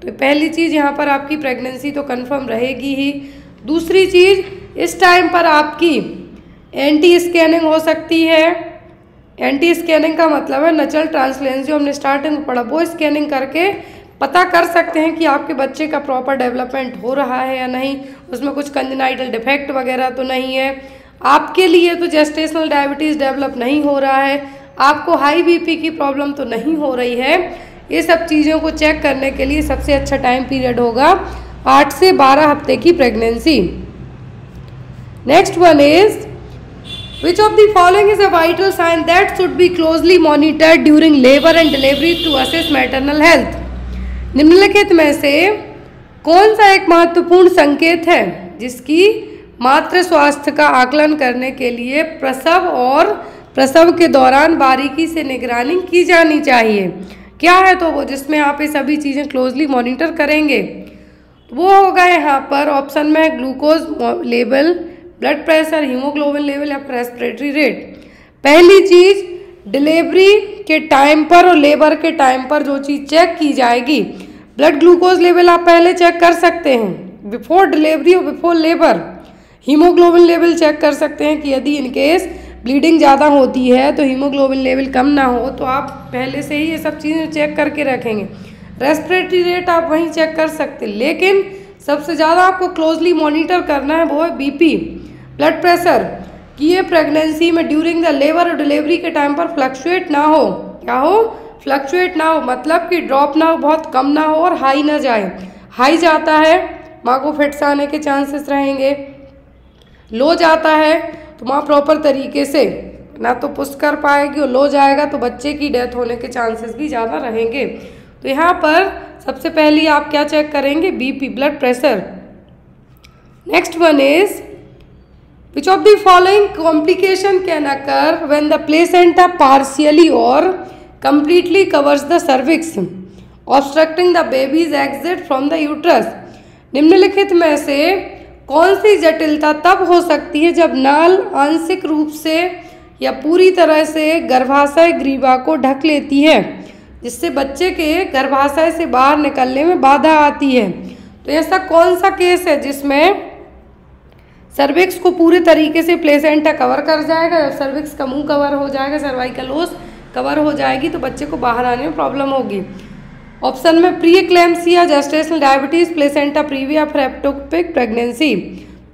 तो पहली चीज़ यहाँ पर आपकी प्रेगनेंसी तो कंफर्म रहेगी ही। दूसरी चीज़, इस टाइम पर आपकी एंटी स्कैनिंग हो सकती है। एंटी स्कैनिंग का मतलब है नचल ट्रांसलेंस, जो हमने स्टार्टिंग में पढ़ा, वो स्कैनिंग करके पता कर सकते हैं कि आपके बच्चे का प्रॉपर डेवलपमेंट हो रहा है या नहीं, उसमें कुछ कंजेनाइटल डिफेक्ट वगैरह तो नहीं है। आपके लिए तो जेस्टेशनल डायबिटीज़ डेवलप नहीं हो रहा है, आपको हाई बीपी की प्रॉब्लम तो नहीं हो रही है। ये सब चीज़ों को चेक करने के लिए सबसे अच्छा टाइम पीरियड होगा 8 से 12 हफ्ते की pregnancy. Next one is Which of the following is a vital sign that should be closely monitored during labor and delivery to assess maternal health? निम्नलिखित में से कौन सा एक महत्वपूर्ण संकेत है जिसकी मातृ स्वास्थ्य का आकलन करने के लिए प्रसव और प्रसव के दौरान बारीकी से निगरानी की जानी चाहिए? क्या है तो वो जिसमें आप ये सभी चीज़ें क्लोजली मॉनिटर करेंगे? वो होगा यहाँ पर ऑप्शन में glucose level, blood pressure, haemoglobin level या रेस्पिरेटरी रेट। पहली चीज, डिलीवरी के टाइम पर और लेबर के टाइम पर जो चीज़ चेक की जाएगी, ब्लड ग्लूकोज लेवल आप पहले चेक कर सकते हैं बिफोर डिलीवरी और before labour. Haemoglobin level check कर सकते हैं कि यदि इनकेस ब्लीडिंग ज़्यादा होती है तो हीमोग्लोबिन लेवल कम ना हो, तो आप पहले से ही ये सब चीज़ें चेक करके रखेंगे। रेस्पिरेटरी रेट आप वहीं चेक कर सकते हैं, लेकिन सबसे ज़्यादा आपको क्लोजली मॉनिटर करना है वो है बीपी, ब्लड प्रेशर, कि ये प्रेगनेंसी में ड्यूरिंग द लेबर और डिलीवरी के टाइम पर फ्लक्चुएट ना हो। क्या हो? फ्लक्चुएट ना हो, मतलब कि ड्रॉप ना हो, बहुत कम ना हो और हाई ना जाए। हाई जाता है माँ को फिट्स आने के चांसेस रहेंगे, लो जाता है तो माँ प्रॉपर तरीके से ना तो पुश कर पाएगी और लो जाएगा तो बच्चे की डेथ होने के चांसेस भी ज़्यादा रहेंगे। तो यहाँ पर सबसे पहले आप क्या चेक करेंगे? BP, blood pressure. Next one is Which of the following complication can occur when the placenta partially or completely covers the cervix, obstructing the baby's exit from the uterus? निम्नलिखित में से कौन सी जटिलता तब हो सकती है जब नाल आंशिक रूप से या पूरी तरह से गर्भाशय ग्रीवा को ढक लेती है, जिससे बच्चे के गर्भाशय से बाहर निकलने में बाधा आती है? तो ऐसा कौन सा केस है जिसमें सर्विक्स को पूरे तरीके से प्लेसेंटा कवर कर जाएगा? जब सर्विक्स का मुंह कवर हो जाएगा, सर्वाइकल ओस कवर हो जाएगी, तो बच्चे को बाहर आने में प्रॉब्लम होगी। ऑप्शन में pre eclampsia, gestational diabetes, placenta previa, फिर एक्टोपिक प्रेगनेंसी।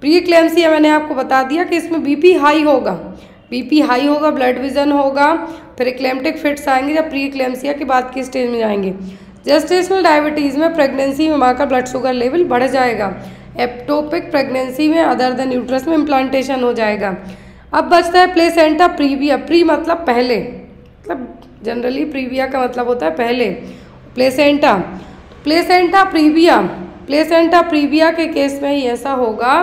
प्री एक्लेम्सिया मैंने आपको बता दिया कि इसमें बीपी हाई होगा, ब्लड विजन होगा, फिर एक्लेम्टिक फिट्स आएंगे जब प्री एक्लेम्सिया के बाद की स्टेज में जाएंगे। जेस्टेशनल डायबिटीज़ में प्रेगनेंसी में माँ का ब्लड शुगर लेवल बढ़ जाएगा। एप्टोपिक प्रेगनेंसी में अदर देन यूट्रस में इम्प्लांटेशन हो जाएगा। अब बचता है प्लेसेंटा प्रीविया। प्री मतलब पहले, मतलब जनरली प्रीविया का मतलब होता है पहले। प्लेसेंटा प्रीविया के केस में ही ऐसा होगा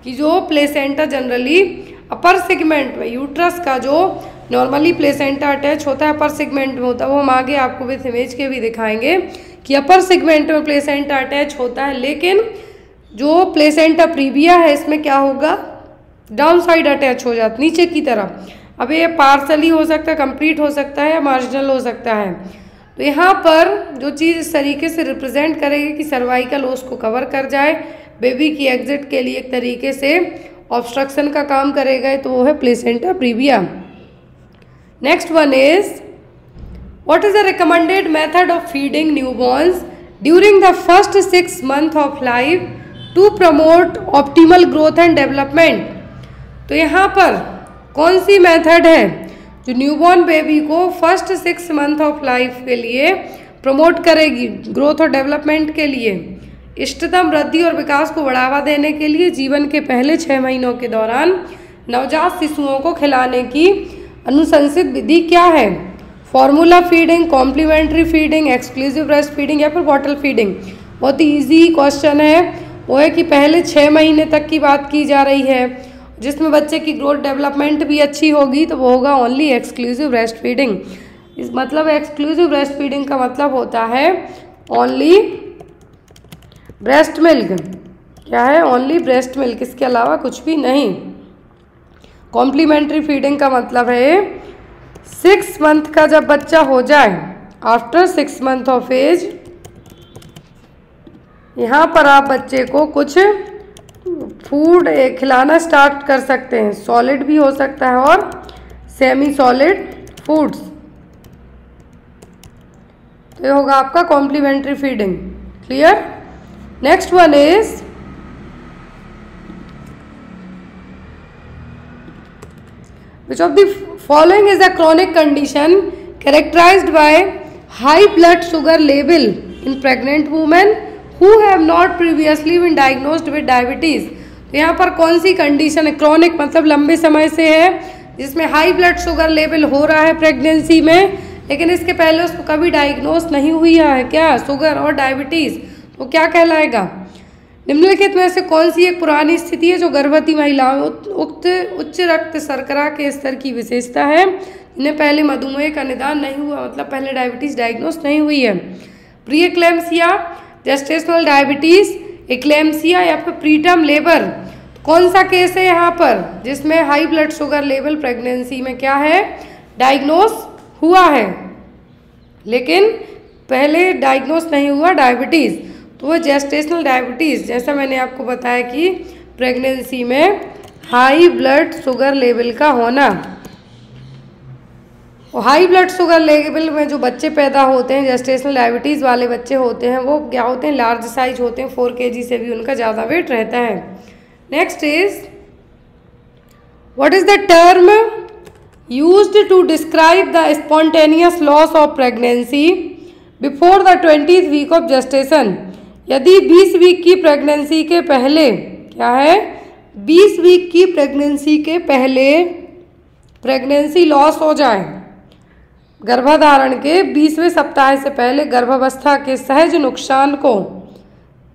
कि जो प्लेसेंटा जनरली अपर सेगमेंट में, यूट्रस का जो नॉर्मली प्लेसेंटा अटैच होता है अपर सेगमेंट में होता है, वो हम आगे आपको विथ इमेज के भी दिखाएंगे कि अपर सेगमेंट में प्लेसेंटा अटैच होता है, लेकिन जो प्लेसेंटा प्रीविया है इसमें क्या होगा? डाउन साइड अटैच हो जाता, नीचे की तरफ। अब ये पार्सली हो सकता है, कंप्लीट हो सकता है या मार्जिनल हो सकता है। तो यहाँ पर जो चीज़ इस तरीके से रिप्रेजेंट करेगी कि सर्वाइकल ओस को कवर कर जाए, बेबी की एग्जिट के लिए एक तरीके से ऑब्स्ट्रक्शन का काम करेगा, तो वो है placenta previa. Next one is what is the recommended method of feeding newborns during the first 6 months of life to promote optimal growth and development? तो यहाँ पर कौन सी मेथड है जो न्यूबॉर्न बेबी को फर्स्ट 6 months ऑफ लाइफ के लिए प्रमोट करेगी ग्रोथ और डेवलपमेंट के लिए? इष्टतम वृद्धि और विकास को बढ़ावा देने के लिए जीवन के पहले 6 महीनों के दौरान नवजात शिशुओं को खिलाने की अनुशंसित विधि क्या है? Formula feeding, complementary feeding, exclusive breast feeding या फिर बॉटल फीडिंग। बहुत ही ईजी क्वेश्चन है। वो है कि पहले 6 महीने तक की बात की जा रही है, जिसमें बच्चे की ग्रोथ डेवलपमेंट भी अच्छी होगी, तो वो होगा ओनली एक्सक्लूसिव ब्रेस्ट फीडिंग। इस मतलब एक्सक्लूसिव ब्रेस्ट फीडिंग का मतलब होता है ओनली ब्रेस्ट मिल्क। क्या है? ओनली ब्रेस्ट मिल्क, इसके अलावा कुछ भी नहीं। कॉम्प्लीमेंट्री फीडिंग का मतलब है 6 मंथ का जब बच्चा हो जाए, आफ्टर 6 मंथ ऑफ एज, यहाँ पर आप बच्चे को कुछ फूड खिलाना स्टार्ट कर सकते हैं। सॉलिड भी हो सकता है और सेमी सॉलिड फूड्स। तो ये होगा आपका complementary feeding. Clear? Next one is which of the following is a chronic condition characterized by high blood sugar level in pregnant women who have not previously been diagnosed with diabetes। तो यहाँ पर कौन सी condition है? Chronic मतलब लंबे समय से है, जिसमें हाई ब्लड शुगर लेवल हो रहा है प्रेगनेंसी में, लेकिन इसके पहले उसको कभी डायग्नोस नहीं हुई है क्या, शुगर और डायबिटीज़, तो क्या कहलाएगा? निम्नलिखित में से कौन सी एक पुरानी स्थिति है जो गर्भवती महिलाओं में उच्च रक्त शर्करा के स्तर की विशेषता है, इन्हें पहले मधुमेह का निदान नहीं हुआ, मतलब पहले डायबिटीज डायग्नोस नहीं हुई है? Pre eclampsia, gestational diabetes, eclampsia या फिर प्रीटर्म लेबर। कौन सा केस है यहाँ पर जिसमें high blood sugar level pregnancy में क्या है, डायग्नोस हुआ है, लेकिन पहले डायग्नोस नहीं हुआ डायबिटीज़, तो वो जेस्टेशनल डायबिटीज़। जैसा मैंने आपको बताया कि प्रेगनेंसी में हाई ब्लड शुगर लेवल का होना, और हाई ब्लड शुगर लेवल में जो बच्चे पैदा होते हैं, जेस्टेशनल डायबिटीज़ वाले बच्चे होते हैं, वो क्या होते हैं, लार्ज साइज होते हैं, 4 kg से भी उनका ज़्यादा वेट रहता है। Next is what is the term used to describe the spontaneous loss of pregnancy before the 20th week of gestation. यदि 20 वीक की प्रेगनेंसी के पहले, क्या है, 20 वीक की प्रेगनेंसी के पहले प्रेगनेंसी लॉस हो जाए, गर्भाधारण के 20वें सप्ताह से पहले गर्भावस्था के सहज नुकसान को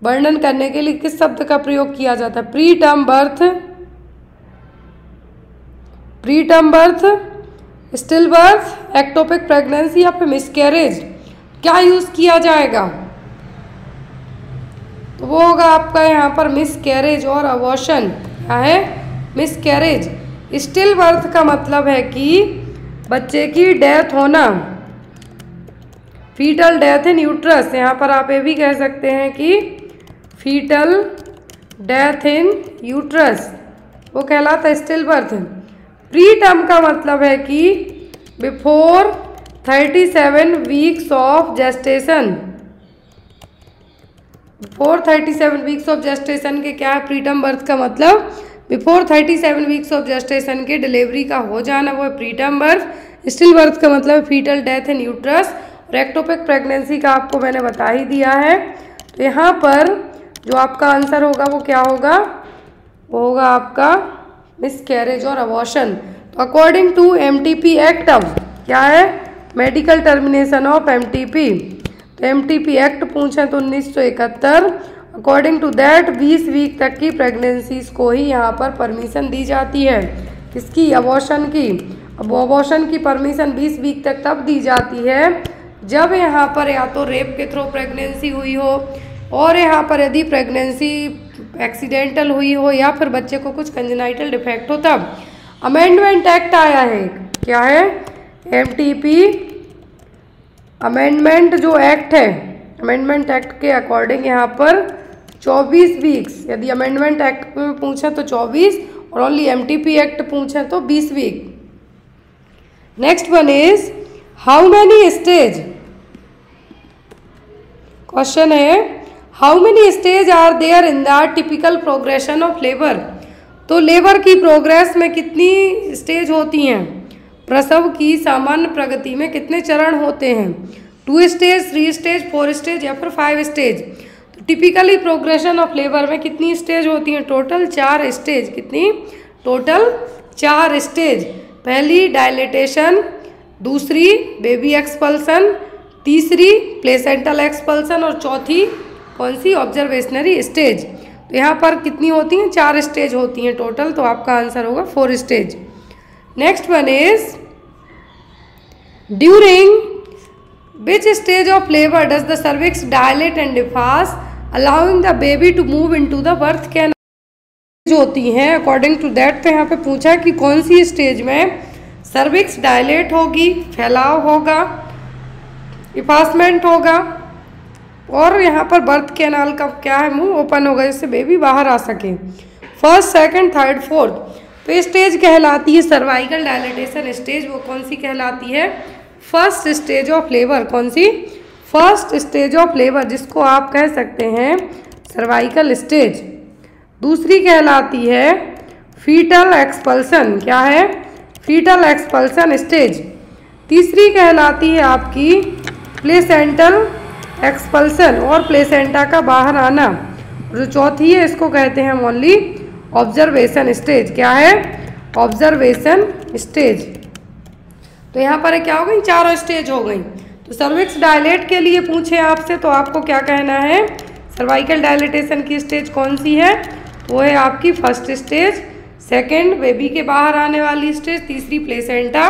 वर्णन करने के लिए किस शब्द का प्रयोग किया जाता है? Pre term birth, still birth, ectopic pregnancy या फिर मिसकैरेज, क्या यूज किया जाएगा? तो वो होगा आपका यहाँ पर मिसकैरेज और अबॉर्शन। क्या है? मिसकैरेज। स्टिल बर्थ का मतलब है कि बच्चे की डेथ होना, फीटल डेथ इन यूट्रस। यहाँ पर आप ये भी कह सकते हैं कि फीटल डेथ इन यूट्रस, वो कहलाता है स्टिल बर्थ। प्री टर्म का मतलब है कि before 37 weeks of gestation. Before 37 weeks of gestation के क्या है? प्री टर्म बर्थ का मतलब बिफोर 37 वीक्स ऑफ जेस्टेशन के डिलीवरी का हो जाना, वो है pre term birth. Still birth का मतलब फीटल डेथ इन यूट्रस। और एक्टोपिक प्रेगनेंसी का आपको मैंने बता ही दिया है। तो यहाँ पर जो आपका आंसर होगा वो क्या होगा? वो होगा आपका मिसकैरेज और अबॉर्शन। तो अकॉर्डिंग टू MTP एक्ट, अब क्या है, मेडिकल टर्मिनेशन ऑफ MTP। तो MTP एक्ट पूछें तो 1971, अकॉर्डिंग टू दैट 20 वीक तक की प्रेगनेंसीज को ही यहाँ पर परमिशन दी जाती है। किसकी? अबॉर्शन की। अब अबॉर्शन की परमिशन 20 वीक तक तब दी जाती है जब यहाँ पर या तो रेप के थ्रू प्रेगनेंसी हुई हो, और यहाँ पर यदि प्रेगनेंसी एक्सीडेंटल हुई हो, या फिर बच्चे को कुछ कंजेनाइटल डिफेक्ट हो तब। अमेंडमेंट एक्ट आया है, क्या है? MTP अमेंडमेंट जो एक्ट है, अमेंडमेंट एक्ट के अकॉर्डिंग यहाँ पर 24 वीक्स, यदि अमेंडमेंट एक्ट में पूछें तो 24, और ओनली MTP एक्ट पूछें तो 20 week. Next one is how many stage. Question है how many stage are there in the typical progression of labour. तो लेबर की प्रोग्रेस में कितनी स्टेज होती हैं? प्रसव की सामान्य प्रगति में कितने चरण होते हैं? 2 स्टेज, 3 स्टेज, 4 स्टेज या फिर 5 स्टेज। तो टिपिकली प्रोग्रेशन ऑफ लेबर में कितनी स्टेज होती हैं? Total 4 stage. कितनी? Total 4 stage. पहली डायलेटेशन, दूसरी बेबी एक्सपल्सन, तीसरी प्लेसेंटल एक्सपल्सन और चौथी कौन सी, ऑब्जर्वेशनरी स्टेज। तो यहाँ पर कितनी होती हैं, 4 स्टेज होती हैं टोटल, तो आपका आंसर होगा 4 stage. Next one is during which stage of labour does the cervix dilate and efface allowing the baby to move into the birth canal. जो होती हैं अकॉर्डिंग टू दैट, तो यहाँ पे पूछा कि कौन सी स्टेज में सर्विक्स डायलेट होगी, फैलाव होगा, इफासमेंट होगा, और यहाँ पर बर्थ कैनाल का क्या है, मुंह ओपन होगा जिससे बेबी बाहर आ सके। फर्स्ट, सेकंड, थर्ड, फोर्थ, तो स्टेज कहलाती है सर्वाइकल डायलेटेशन स्टेज। वो कौन सी कहलाती है, फर्स्ट स्टेज ऑफ लेबर। कौन सी, फर्स्ट स्टेज ऑफ लेबर, जिसको आप कह सकते हैं सर्वाइकल स्टेज। दूसरी कहलाती है फीटल एक्सपल्सन, क्या है, फीटल एक्सपल्सन स्टेज। तीसरी कहलाती है आपकी प्लेसेंटल एक्सपल्सन और प्लेसेंटा का बाहर आना। जो चौथी है इसको कहते हैं ओनली ऑब्जर्वेशन स्टेज। क्या है, ऑब्जर्वेशन स्टेज। तो यहाँ पर क्या हो गई, 4 स्टेज हो गई। तो सर्विक्स डायलेट के लिए पूछे आपसे तो आपको क्या कहना है, सर्वाइकल डायलेटेशन की स्टेज कौन सी है, वो है आपकी फर्स्ट स्टेज, सेकंड बेबी के बाहर आने वाली स्टेज, तीसरी प्लेसेंटा।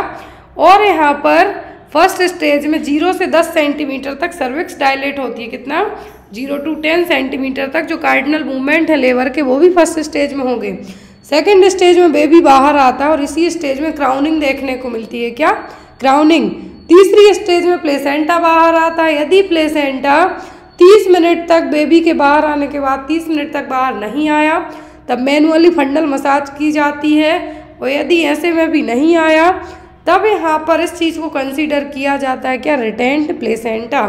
और यहाँ पर फर्स्ट स्टेज में 0 से 10 सेंटीमीटर तक सर्विक्स डायलेट होती है। कितना, 0 to 10 सेंटीमीटर तक जो कार्डिनल मूवमेंट है लेबर के, वो भी फर्स्ट स्टेज में होंगे। सेकंड स्टेज में बेबी बाहर आता है और इसी स्टेज में क्राउनिंग देखने को मिलती है। क्या, क्राउनिंग। तीसरी स्टेज में प्लेसेंटा बाहर आता है। यदि प्लेसेंटा 30 मिनट तक बेबी के बाहर आने के बाद 30 मिनट तक बाहर नहीं आया, तब मैनुअली फंडल मसाज की जाती है। और यदि ऐसे में भी नहीं आया, तब यहाँ पर इस चीज़ को कंसीडर किया जाता है क्या, रिटेंट प्लेसेंटा।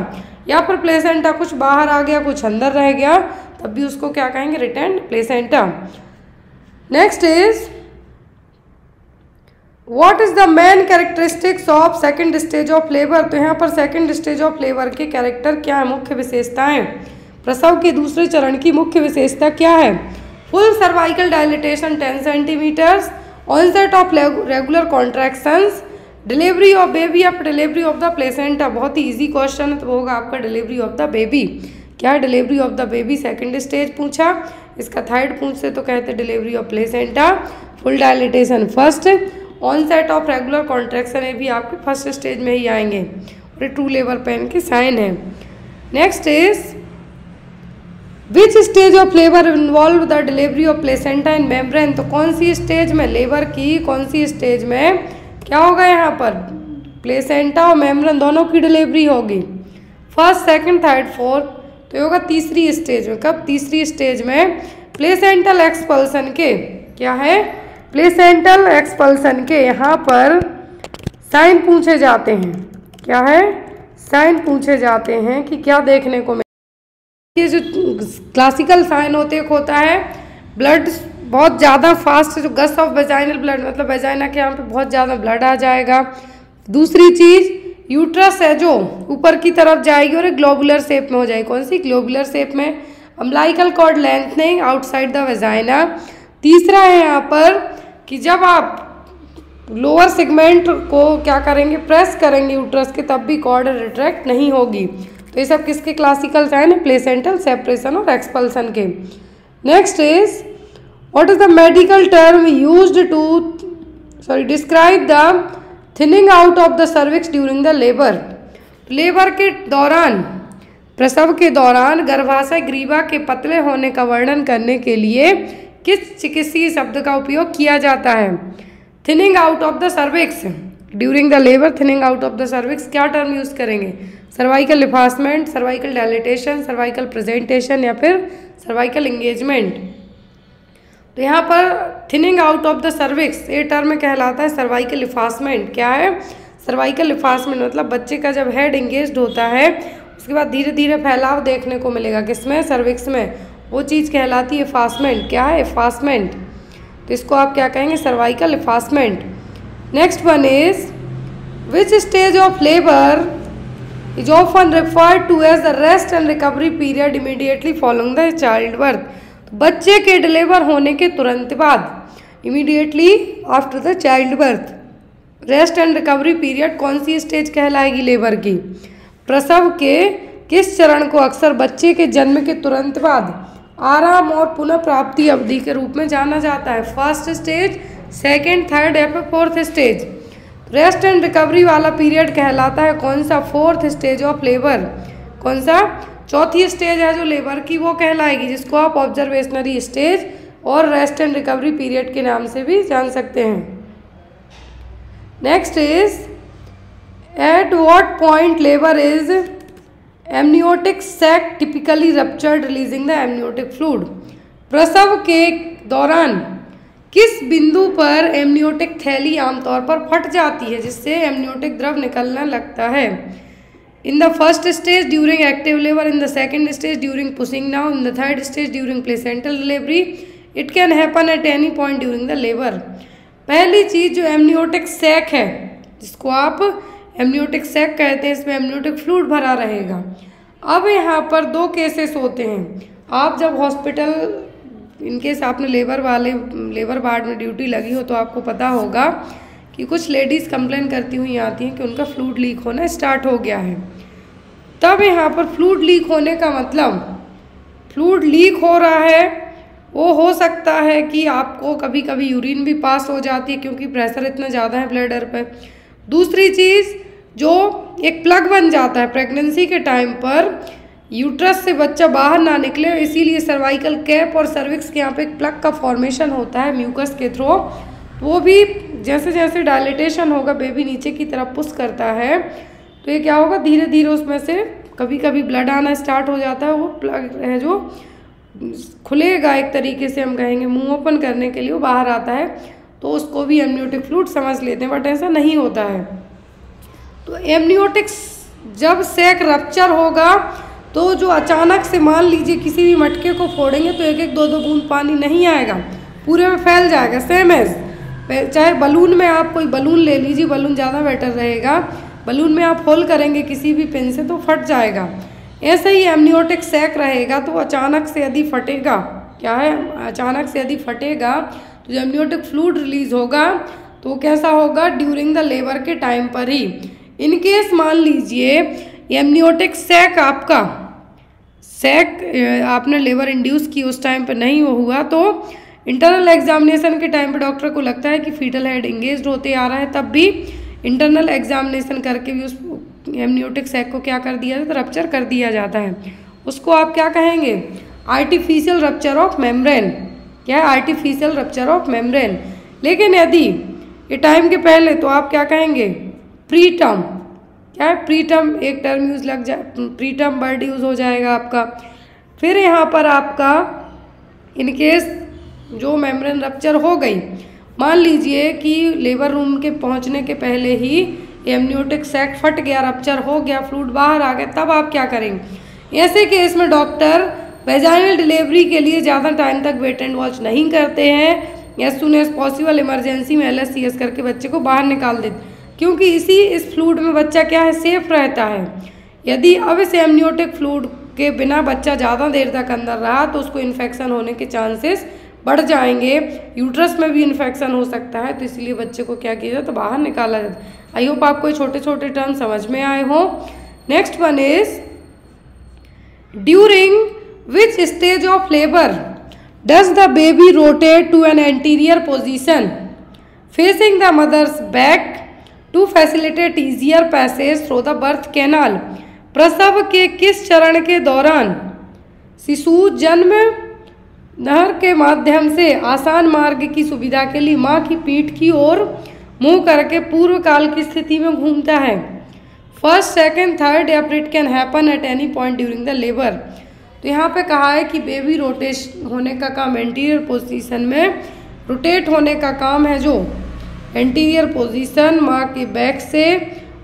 या फिर प्लेसेंटा कुछ बाहर आ गया, कुछ अंदर रह गया, तब भी उसको क्या कहेंगे, retained placenta. Next is what is the main characteristics of second stage of labour. तो यहाँ पर सेकंड स्टेज ऑफ लेबर के कैरेक्टर क्या है, मुख्य विशेषताएं। प्रसव के दूसरे चरण की मुख्य विशेषता क्या है, full cervical dilatation 10 centimetres, onset of regular contractions, delivery of baby after delivery of the placenta. बहुत ही इजी क्वेश्चन है, तो होगा आपका डिलीवरी ऑफ द बेबी। क्या है, delivery of the baby second stage पूछा। इसका थर्ड पूछते तो कहते delivery of placenta, full dilatation first, onset of regular contraction, ये भी आपके फर्स्ट स्टेज में ही आएंगे। और ये ट्रू लेबर पेन के साइन है। Next is which stage of labour involve the delivery of placenta in membrane. तो कौन सी स्टेज में लेबर की, कौन सी स्टेज में क्या होगा, यहाँ पर प्लेसेंटा और मेम्ब्रेन दोनों की डिलीवरी होगी। फर्स्ट, सेकंड, थर्ड, फोर्थ, तो ये होगा तीसरी स्टेज में। कब, तीसरी स्टेज में प्लेसेंटल एक्सपल्सन के, क्या है, प्लेसेंटल एक्सपल्सन के यहाँ पर साइन पूछे जाते हैं। क्या है, साइन पूछे जाते हैं कि क्या देखने को मिले। ये जो क्लासिकल साइन होता है ब्लड बहुत ज़्यादा फास्ट, जो गस ऑफ वेजाइनल ब्लड, मतलब वेजाइना के यहाँ पे बहुत ज़्यादा ब्लड आ जाएगा। दूसरी चीज़, यूट्रस है जो ऊपर की तरफ जाएगी और एक ग्लोबुलर शेप में हो जाएगी। कौन सी, ग्लोबुलर शेप में। Umbilical cord lengthening outside the vagina. तीसरा है यहाँ पर कि जब आप लोअर सेगमेंट को क्या करेंगे, प्रेस करेंगे यूट्रस के, तब भी कॉर्ड रिट्रैक्ट नहीं होगी। तो ये सब किसके क्लासिकल साइन है, प्लेसेंटल सेपरेशन और एक्सपल्सन के। Next is what is the medical term used to describe the thinning out of the cervix during the labour. Labour के दौरान, प्रसव के दौरान गर्भाशय ग्रीवा के पतले होने का वर्णन करने के लिए किस चिकित्सीय शब्द का उपयोग किया जाता है। Thinning out of the cervix during the labour, thinning out of the cervix क्या टर्म यूज करेंगे, cervical effacement, cervical dilatation, cervical presentation या फिर सर्वाइकल एंगेजमेंट। तो यहाँ पर thinning out of the cervix ये टर्म कहलाता है सर्वाइकल इफासमेंट। क्या है, सर्वाइकल इफासमेंट मतलब बच्चे का जब हेड एंगेज्ड होता है उसके बाद धीरे धीरे फैलाव देखने को मिलेगा, किसमें, सर्विक्स में। वो चीज़ कहलाती है इफासमेंट। क्या है, इफासमेंट। तो इसको आप क्या कहेंगे, cervical effacement. Next one is which stage of labour is often referred to as the rest and recovery period immediately following the childbirth. बच्चे के डिलीवर होने के तुरंत बाद, immediately after the childbirth, rest and recovery period कौन सी stage कहलाएगी labour की? प्रसव के किस चरण को अक्सर बच्चे के जन्म के तुरंत बाद आराम और पुनः प्राप्ति अवधि के रूप में जाना जाता है? फर्स्ट स्टेज, सेकेंड, थर्ड या फिर fourth stage? Rest and recovery वाला पीरियड कहलाता है कौन सा? Fourth stage of labour. कौन सा? चौथी स्टेज है जो लेबर की, वो कहलाएगी, जिसको आप ऑब्जर्वेशनरी स्टेज और रेस्ट एंड रिकवरी पीरियड के नाम से भी जान सकते हैं। Next is at what point labour is amniotic sac typically ruptured releasing the amniotic fluid? प्रसव के दौरान किस बिंदु पर एमनियोटिक थैली आमतौर पर फट जाती है जिससे एमनियोटिक द्रव निकलने लगता है? In the first stage during active labour, in the second stage during pushing down, in the third stage during placental delivery, it can happen at any point during the labour. पहली चीज जो amniotic sac है, जिसको आप amniotic sac कहते हैं, इसमें amniotic fluid भरा रहेगा। अब यहाँ पर दो केसेस होते हैं। आप जब हॉस्पिटल, इनकेस आपने लेबर वार्ड में ड्यूटी लगी हो तो आपको पता होगा कि कुछ लेडीज़ कंप्लेन करती हुई आती हैं कि उनका फ्लूइड लीक होना स्टार्ट हो गया है। तब यहाँ पर फ्लूइड लीक होने का मतलब, फ्लूइड लीक हो रहा है, वो हो सकता है कि आपको कभी कभी यूरिन भी पास हो जाती है क्योंकि प्रेशर इतना ज़्यादा है ब्लडर पर। दूसरी चीज़, जो एक प्लग बन जाता है प्रेगनेंसी के टाइम पर, यूट्रस से बच्चा बाहर ना निकले, इसीलिए सर्वाइकल कैप और सर्विक्स के यहाँ पे एक प्लग का फॉर्मेशन होता है म्यूकस के थ्रू। वो भी जैसे जैसे डायलिटेशन होगा, बेबी नीचे की तरफ पुश करता है, तो ये क्या होगा, धीरे धीरे उसमें से कभी कभी ब्लड आना स्टार्ट हो जाता है। वो प्लग है जो खुलेगा, एक तरीके से हम कहेंगे मुंह ओपन करने के लिए वो बाहर आता है, तो उसको भी एमनियोटिक फ्लूइड समझ लेते हैं, बट ऐसा नहीं होता है। तो एमनियोटिक जब सैक रप्चर होगा तो जो अचानक से, मान लीजिए किसी भी मटके को फोड़ेंगे तो एक एक दो दो बूंद पानी नहीं आएगा, पूरे में फैल जाएगा। सेम एज चाहे बलून में आप कोई बलून ले लीजिए, बलून ज़्यादा बेटर रहेगा, बलून में आप होल करेंगे किसी भी पिन से तो फट जाएगा। ऐसे ही एमनियोटिक सैक रहेगा तो अचानक से यदि फटेगा, क्या है, अचानक से यदि फटेगा तो जो एमनियोटिक फ्लूइड रिलीज होगा तो कैसा होगा, ड्यूरिंग द लेबर के टाइम पर ही। इनकेस मान लीजिए एमनियोटिक सैक आपका आपने लेबर इंड्यूस की, उस टाइम पर नहीं हुआ, तो इंटरनल एग्जामिनेशन के टाइम पे डॉक्टर को लगता है कि फीटल हेड इंगेज होते आ रहा है, तब भी इंटरनल एग्जामिनेशन करके भी उस एमनियोटिक सैक को क्या कर दिया जाता है, रप्चर कर दिया जाता है। उसको आप क्या कहेंगे, आर्टिफिशियल रप्चर ऑफ मेम्ब्रेन। क्या है, आर्टिफिशियल रप्चर ऑफ मेम्ब्रेन। लेकिन यदि ये टाइम के पहले, तो आप क्या कहेंगे, प्री टर्म। क्या है, प्री टर्म, एक टर्म यूज लग जाए, प्री टर्म वर्ड यूज हो जाएगा आपका। फिर यहाँ पर आपका इनकेस जो मेम्ब्रेन रप्चर हो गई, मान लीजिए कि लेबर रूम के पहुँचने के पहले ही एमनियोटिक सैक फट गया, रप्चर हो गया, फ्लूइड बाहर आ गया, तब आप क्या करेंगे? ऐसे केस में डॉक्टर वेजाइनल डिलीवरी के लिए ज़्यादा टाइम तक वेट एंड वॉच नहीं करते हैं, as soon as possible emergency में LSCS करके बच्चे को बाहर निकाल देते, क्योंकि इस फ्लूइड में बच्चा क्या है, सेफ रहता है। यदि अब इस एमनियोटिक फ्लूइड के बिना बच्चा ज़्यादा देर तक अंदर रहा तो उसको इन्फेक्शन होने के चांसेस बढ़ जाएंगे, यूट्रस में भी इन्फेक्शन हो सकता है, तो इसलिए बच्चे को क्या किया जाता है, तो बाहर निकाला जाता है। आई होप आपको छोटे छोटे टर्म समझ में आए हो। Next one is during which stage of labour does the baby rotate to an anterior position facing the mother's back to facilitate easier passage through the birth canal? प्रसव के किस चरण के दौरान शिशु जन्म नहर के माध्यम से आसान मार्ग की सुविधा के लिए माँ की पीठ की ओर मुंह करके पूर्व काल की स्थिति में घूमता है? फर्स्ट, सेकंड, थर्ड, या it can happen at any point during the labour? तो यहाँ पे कहा है कि बेबी रोटेशन होने का काम एंटीरियर पोजीशन में, रोटेट होने का काम है जो एंटीरियर पोजीशन माँ के बैक से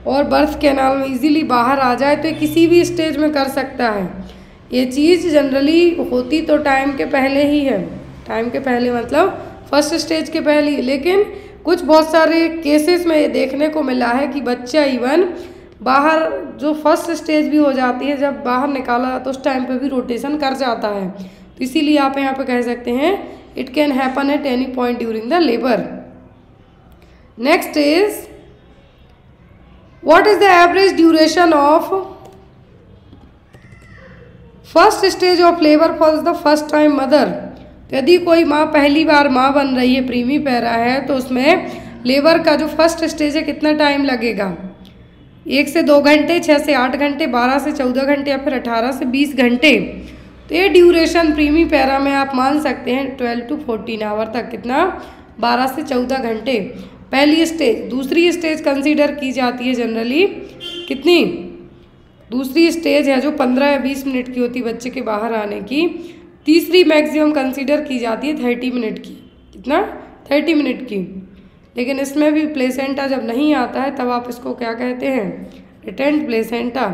और बर्थ कैनाल में इजीली बाहर आ जाए, तो ये किसी भी स्टेज में कर सकता है। ये चीज़ जनरली होती तो टाइम के पहले ही है, टाइम के पहले मतलब फर्स्ट स्टेज के पहले ही, लेकिन कुछ बहुत सारे केसेस में ये देखने को मिला है कि बच्चा इवन बाहर जो फर्स्ट स्टेज भी हो जाती है, जब बाहर निकाला तो उस टाइम पे भी रोटेशन कर जाता है। तो इसीलिए आप यहाँ पे कह सकते हैं it can happen at any point during the labour. Next is what is the average duration of first stage of labour for the first time mother? यदि कोई माँ पहली बार माँ बन रही है, प्रीमी पैरा है, तो उसमें लेबर का जो फर्स्ट स्टेज है कितना टाइम लगेगा? 1 से 2 घंटे, 6 से 8 घंटे, 12 से 14 घंटे या फिर 18 से 20 घंटे। तो ये ड्यूरेशन प्रीमी पैरा में आप मान सकते हैं 12 to 14 आवर तक। कितना? 12 से 14 घंटे पहली स्टेज। दूसरी स्टेज कंसीडर की जाती है जनरली कितनी? दूसरी स्टेज है जो 15 या 20 मिनट की होती है बच्चे के बाहर आने की। तीसरी मैक्सिमम कंसीडर की जाती है 30 मिनट की। कितना? 30 मिनट की। लेकिन इसमें भी प्लेसेंटा जब नहीं आता है तब आप इसको क्या कहते हैं? Retained placenta.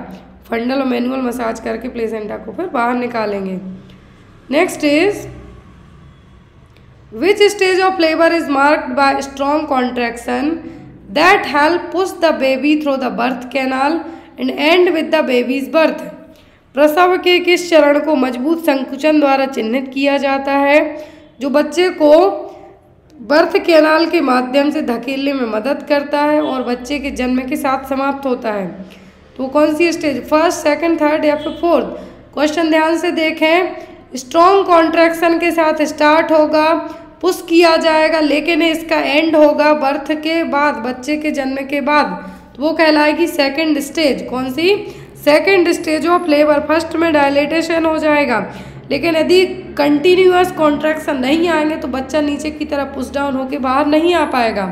फंडल और मैनुअल मसाज करके प्लेसेंटा को फिर बाहर निकालेंगे। Next is which stage of labour is marked by strong contraction that help push the baby through the birth canal and and with the babies birth? प्रसव के किस चरण को मजबूत संकुचन द्वारा चिन्हित किया जाता है जो बच्चे को बर्थ कैनाल के माध्यम से धकेलने में मदद करता है और बच्चे के जन्म के साथ समाप्त होता है? तो कौन सी स्टेज? फर्स्ट, सेकंड, थर्ड या फिर फोर्थ? क्वेश्चन ध्यान से देखें। स्ट्रॉन्ग कॉन्ट्रैक्शन के साथ स्टार्ट होगा, पुश किया जाएगा, लेकिन इसका एंड होगा बर्थ के बाद, बच्चे के जन्म के बाद। तो वो कहलाएगी सेकंड स्टेज। कौन सी? Second stage of labour. First में डायलेटेशन हो जाएगा, लेकिन यदि कंटिन्यूअस कॉन्ट्रैक्शन नहीं आएंगे तो बच्चा नीचे की तरफ पुश डाउन होकर बाहर नहीं आ पाएगा।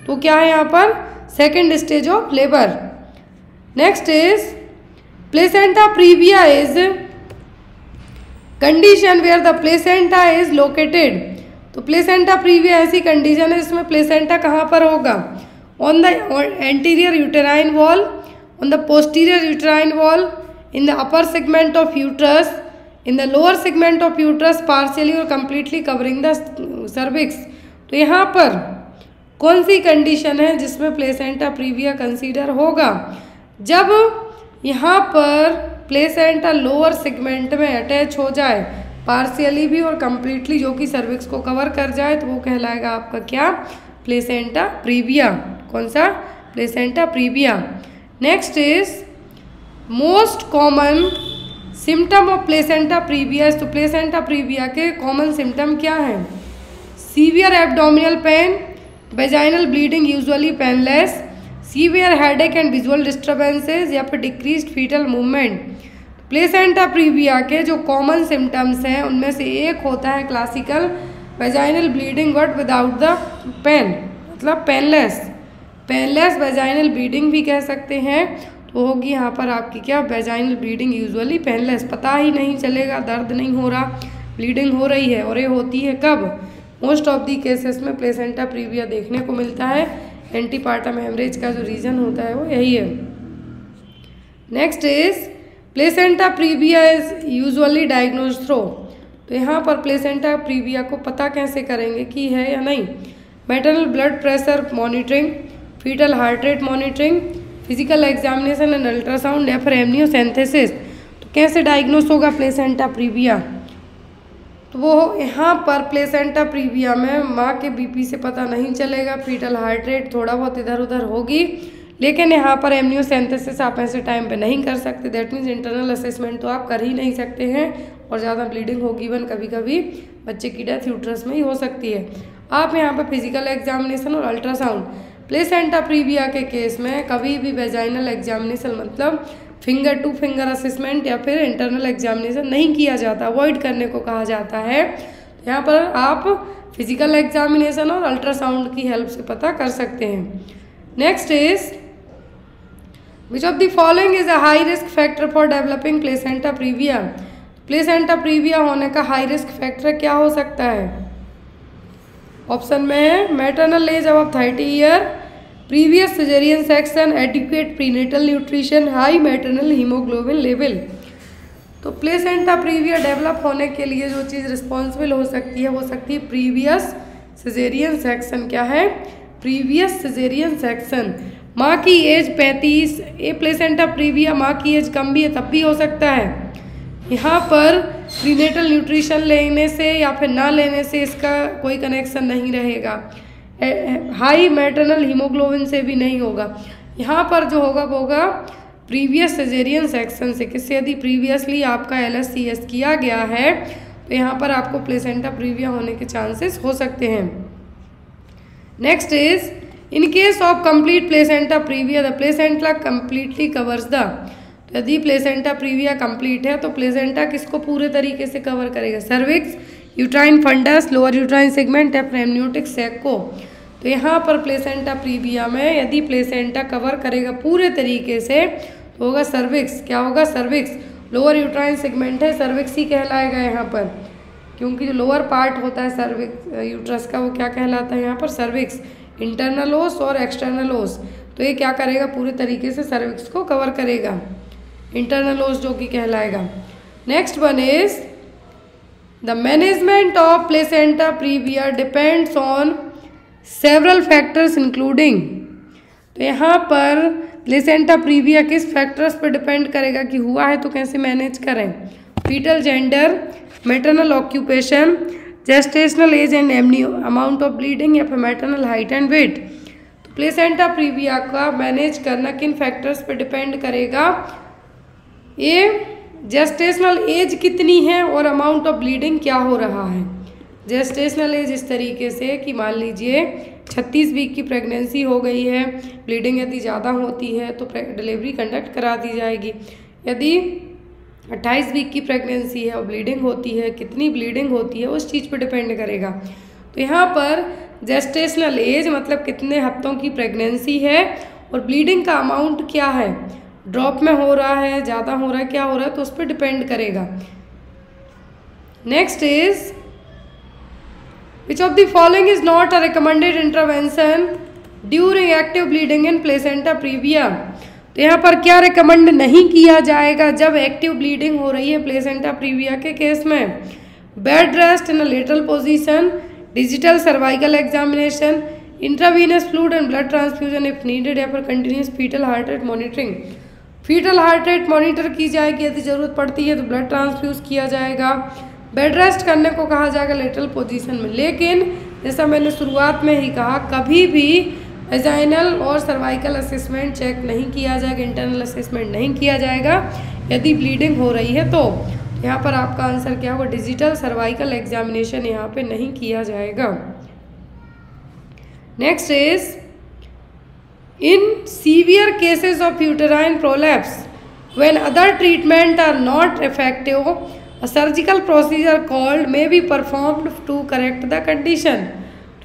तो क्या है यहाँ पर? Second stage of labour. Next is placenta previa is condition where the placenta is located. तो प्लेसेंटा प्रीविया ऐसी कंडीशन है जिसमें प्लेसेंटा कहाँ पर होगा? On the anterior uterine wall, on the posterior uterine wall, in the upper segment of uterus, in the lower segment of uterus, partially or completely covering the cervix। तो यहाँ पर कौन सी कंडीशन है जिसमें प्लेसेंटा प्रीविया कंसीडर होगा? जब यहाँ पर प्लेसेंटा लोअर सेगमेंट में अटैच हो जाए, पार्शियली भी और कंप्लीटली, जो कि सर्विक्स को कवर कर जाए, तो वो कहलाएगा आपका क्या? Placenta previa. कौन सा? Placenta previa. Next is most common symptom of placenta previa. तो प्लेसेंटा प्रीविया के कॉमन सिम्टम क्या हैं? Severe abdominal pain, vaginal bleeding usually painless, severe headache and visual disturbances या फिर decreased fetal movement. Placenta previa के जो common symptoms हैं उनमें से एक होता है classical vaginal bleeding but without the pain, मतलब पेनलेस। पेनलेस वेजाइनल ब्लीडिंग भी कह सकते हैं। तो होगी यहाँ पर आपकी क्या? Vaginal bleeding usually painless. पता ही नहीं चलेगा, दर्द नहीं हो रहा, ब्लीडिंग हो रही है। और ये होती है कब? मोस्ट ऑफ दी केसेस में प्लेसेंटा प्रीविया देखने को मिलता है। एंटीपार्टम हेमरेज का जो रीज़न होता है वो यही है। Next is placenta previa is usually diagnose through. तो यहाँ पर प्लेसेंटा प्रीविया को पता कैसे करेंगे कि है या नहीं? Maternal blood pressure monitoring, fetal heart rate monitoring, physical examination and ultrasound या फिर एमनियोसेंथेसिस। तो कैसे डायग्नोस होगा प्लेसेंटा प्रीविया? तो वो यहाँ पर प्लेसेंटा प्रीविया में माँ के बीपी से पता नहीं चलेगा, फीटल हार्ट रेट थोड़ा बहुत इधर उधर होगी, लेकिन यहाँ पर एमनियोसेंथेसिस आप ऐसे टाइम पे नहीं कर सकते। दैट मीन्स इंटरनल असेसमेंट तो आप कर ही नहीं सकते हैं और ज़्यादा ब्लीडिंग होगी, इवन कभी कभी बच्चे की डेथ यूट्रस में ही हो सकती है। आप यहाँ पर फिजिकल एग्जामिनेशन और अल्ट्रासाउंड। प्लेसेंटा प्रीविया के केस में कभी भी वेजाइनल एग्जामिनेशन मतलब फिंगर टू फिंगर असेसमेंट या फिर इंटरनल एग्जामिनेशन नहीं किया जाता, अवॉइड करने को कहा जाता है। यहाँ पर आप फिजिकल एग्जामिनेशन और अल्ट्रासाउंड की हेल्प से पता कर सकते हैं। Next is which of the following is a high risk factor for developing placenta previa. Placenta previa होने का हाई रिस्क फैक्टर क्या हो सकता है? ऑप्शन में है maternal age above 30 year, previous caesarean section, adequate prenatal nutrition, high maternal haemoglobin level. तो placenta previa develop होने के लिए जो चीज़ रिस्पॉन्सिबल हो सकती है वो सकती है प्रीवियस सिजेरियन सेक्शन। क्या है? Previous caesarean section. माँ की एज 35, ए प्लेसेंटा प्रीविया माँ की एज कम भी है तब भी हो सकता है। यहाँ पर प्रीनेटल न्यूट्रिशन लेने से या फिर ना लेने से इसका कोई कनेक्शन नहीं रहेगा। हाई मैटरनल हीमोग्लोबिन से भी नहीं होगा। यहाँ पर जो होगा वो होगा प्रीवियस सिजेरियन सेक्शन से। किससे? यदि प्रीवियसली आपका LSCS किया गया है तो यहाँ पर आपको प्लेसेंटा प्रीविया होने के चांसेस हो सकते हैं। Next is in case of complete placenta previa the placenta completely covers the. यदि प्लेसेंटा प्रीविया कंप्लीट है तो प्लेसेंटा किसको पूरे तरीके से कवर करेगा? Cervix, uterine fundus, lower uterine segment या एमनियोटिक सैक को। तो यहाँ पर प्लेसेंटा प्रीविया में यदि प्लेसेंटा कवर करेगा पूरे तरीके से तो होगा सर्विक्स। क्या होगा? सर्विक्स। लोअर यूट्राइन सेगमेंट है, सर्विक्स ही कहलाएगा यहाँ पर, क्योंकि जो लोअर पार्ट होता है सर्विक्स यूट्रस का वो क्या कहलाता है यहाँ पर? सर्विक्स। इंटरनल ओस और एक्सटर्नल ओस, तो ये क्या करेगा? पूरे तरीके से सर्विक्स को कवर करेगा। इंटरनल ओस जो कि कहलाएगा। Next one is the management of placenta previa depends on several factors including. तो यहाँ पर प्लेसेंटा प्रीविया किस फैक्टर्स पर डिपेंड करेगा कि हुआ है तो कैसे मैनेज करें? Fetal gender, maternal occupation, gestational age and amount of bleeding या फिर मैटरनल हाइट एंड वेट। तो प्लेसेंटा प्रीविया का मैनेज करना किन फैक्टर्स पर डिपेंड करेगा? ये जेस्टेशनल एज कितनी है और अमाउंट ऑफ ब्लीडिंग क्या हो रहा है। जेस्टेशनल एज इस तरीके से कि मान लीजिए 36 वीक की प्रेगनेंसी हो गई है, ब्लीडिंग यदि ज़्यादा होती है तो डिलीवरी कंडक्ट करा दी जाएगी। यदि 28 वीक की प्रेगनेंसी है और ब्लीडिंग होती है, कितनी ब्लीडिंग होती है उस चीज़ पर डिपेंड करेगा। तो यहाँ पर जेस्टेशनल एज मतलब कितने हफ्तों की प्रेगनेंसी है और ब्लीडिंग का अमाउंट क्या है, ड्रॉप में हो रहा है, ज़्यादा हो रहा है, क्या हो रहा है, तो उस पर डिपेंड करेगा। Next is which of the following is not a recommended intervention during active bleeding in placenta previa. तो यहाँ पर क्या रिकमेंड नहीं किया जाएगा जब एक्टिव ब्लीडिंग हो रही है प्लेसेंटा प्रीविया के केस में? Bed rest in a lateral position, digital cervical examination, intravenous fluid and blood transfusion if needed, या फिर continuous fetal heart rate monitoring. Fetal heart rate monitor की जाएगी, यदि ज़रूरत पड़ती है तो ब्लड ट्रांसफ्यूज किया जाएगा। बेड रेस्ट करने को कहा जाएगा लेटरल पोजीशन में। लेकिन जैसा मैंने शुरुआत में ही कहा, कभी भी वेजाइनल और सर्वाइकल असेसमेंट चेक नहीं किया जाएगा, इंटरनल असेसमेंट नहीं किया जाएगा यदि ब्लीडिंग हो रही है तो। यहाँ पर आपका आंसर क्या होगा? डिजिटल सर्वाइकल एग्जामिनेशन यहाँ पे नहीं किया जाएगा। Next is in severe cases of uterine prolapse when other treatment are not effective a surgical procedure called may be performed to correct the condition।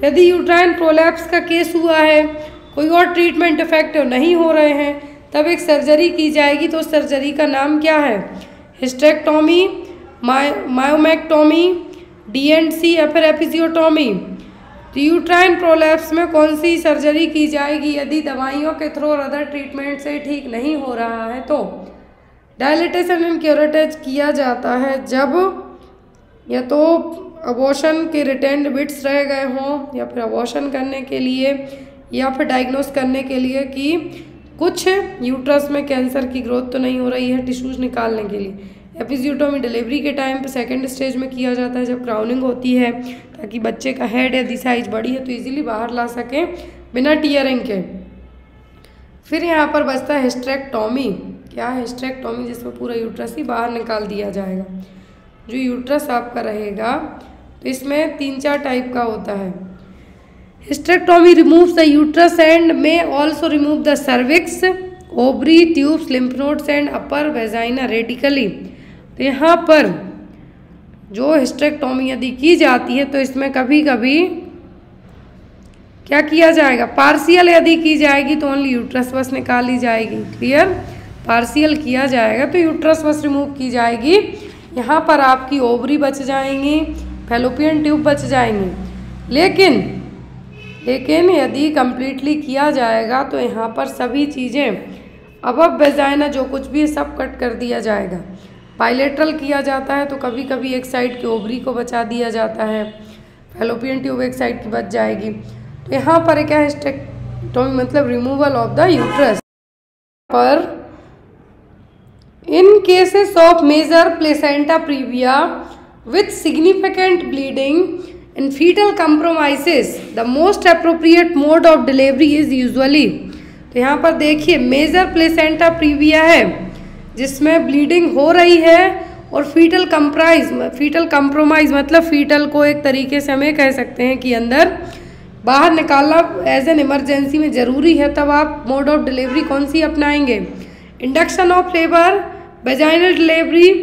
यदि यूट्राइन प्रोलैप्स का case हुआ है, कोई और ट्रीटमेंट इफेक्टिव नहीं हो रहे हैं, तब एक सर्जरी की जाएगी। तो सर्जरी का नाम क्या है? हिस्टेक्टोमी, मायोमेक्टोमी, DNC या फिर एपिजियोटोमी। तो यूट्राइन प्रोलैप्स में कौन सी सर्जरी की जाएगी यदि दवाइयों के थ्रू और अदर ट्रीटमेंट से ठीक नहीं हो रहा है? तो डायलिटेशन एंड क्यूरेटेज किया जाता है जब या तो अबॉर्शन के रिटेंड बिट्स रह गए हों, या फिर अबॉर्शन करने के लिए, या फिर डायग्नोस करने के लिए कि कुछ यूट्रस में कैंसर की ग्रोथ तो नहीं हो रही है, टिश्यूज निकालने के लिए। एपिजियोटोमी डिलीवरी के टाइम पे सेकंड स्टेज में किया जाता है जब क्राउनिंग होती है, ताकि बच्चे का हेड यदि साइज बड़ी है तो इजीली बाहर ला सकें बिना टीयरिंग के। फिर यहाँ पर बचता है हिस्टेरेक्टोमी। क्या है हिस्टेरेक्टोमी? जिसमें पूरा यूट्रस ही बाहर निकाल दिया जाएगा। जो यूट्रस आपका रहेगा तो इसमें 3-4 टाइप का होता है। Hysterectomy removes the uterus and may also remove the cervix, ovary, tubes, lymph nodes and upper vagina radically. तो यहाँ पर जो हिस्टेरेक्टोमी यदि की जाती है तो इसमें कभी कभी क्या किया जाएगा? पार्शियल यदि की जाएगी तो ओनली यूट्रस बस निकाली जाएगी। क्लियर? पार्शियल किया जाएगा तो यूट्रस बस रिमूव की जाएगी। यहाँ पर आपकी ओवरी बच जाएंगी, फैलोपियन ट्यूब बच जाएंगी। लेकिन यदि कम्प्लीटली किया जाएगा तो यहाँ पर सभी चीज़ें अबव वेजाइना जो कुछ भी है सब कट कर दिया जाएगा। बाइलेटरल किया जाता है तो कभी कभी एक साइड की ओवरी को बचा दिया जाता है, फैलोपियन ट्यूब एक साइड की बच जाएगी। तो यहाँ पर क्या है? हिस्टेरेक्टोमी मतलब रिमूवल ऑफ द यूट्रस। पर in cases of major placenta previa with significant bleeding and fetal compromises, the most appropriate mode of delivery is usually। तो यहाँ पर देखिए मेजर प्लेसेंटा प्रीविया है जिसमें ब्लीडिंग हो रही है और फीटल कंप्रोमाइज मतलब फीटल को एक तरीके से हमें कह सकते हैं कि अंदर बाहर निकालना एज एन इमरजेंसी में ज़रूरी है, तब आप मोड ऑफ डिलीवरी कौन सी अपनाएंगे? Induction of labour, vaginal delivery,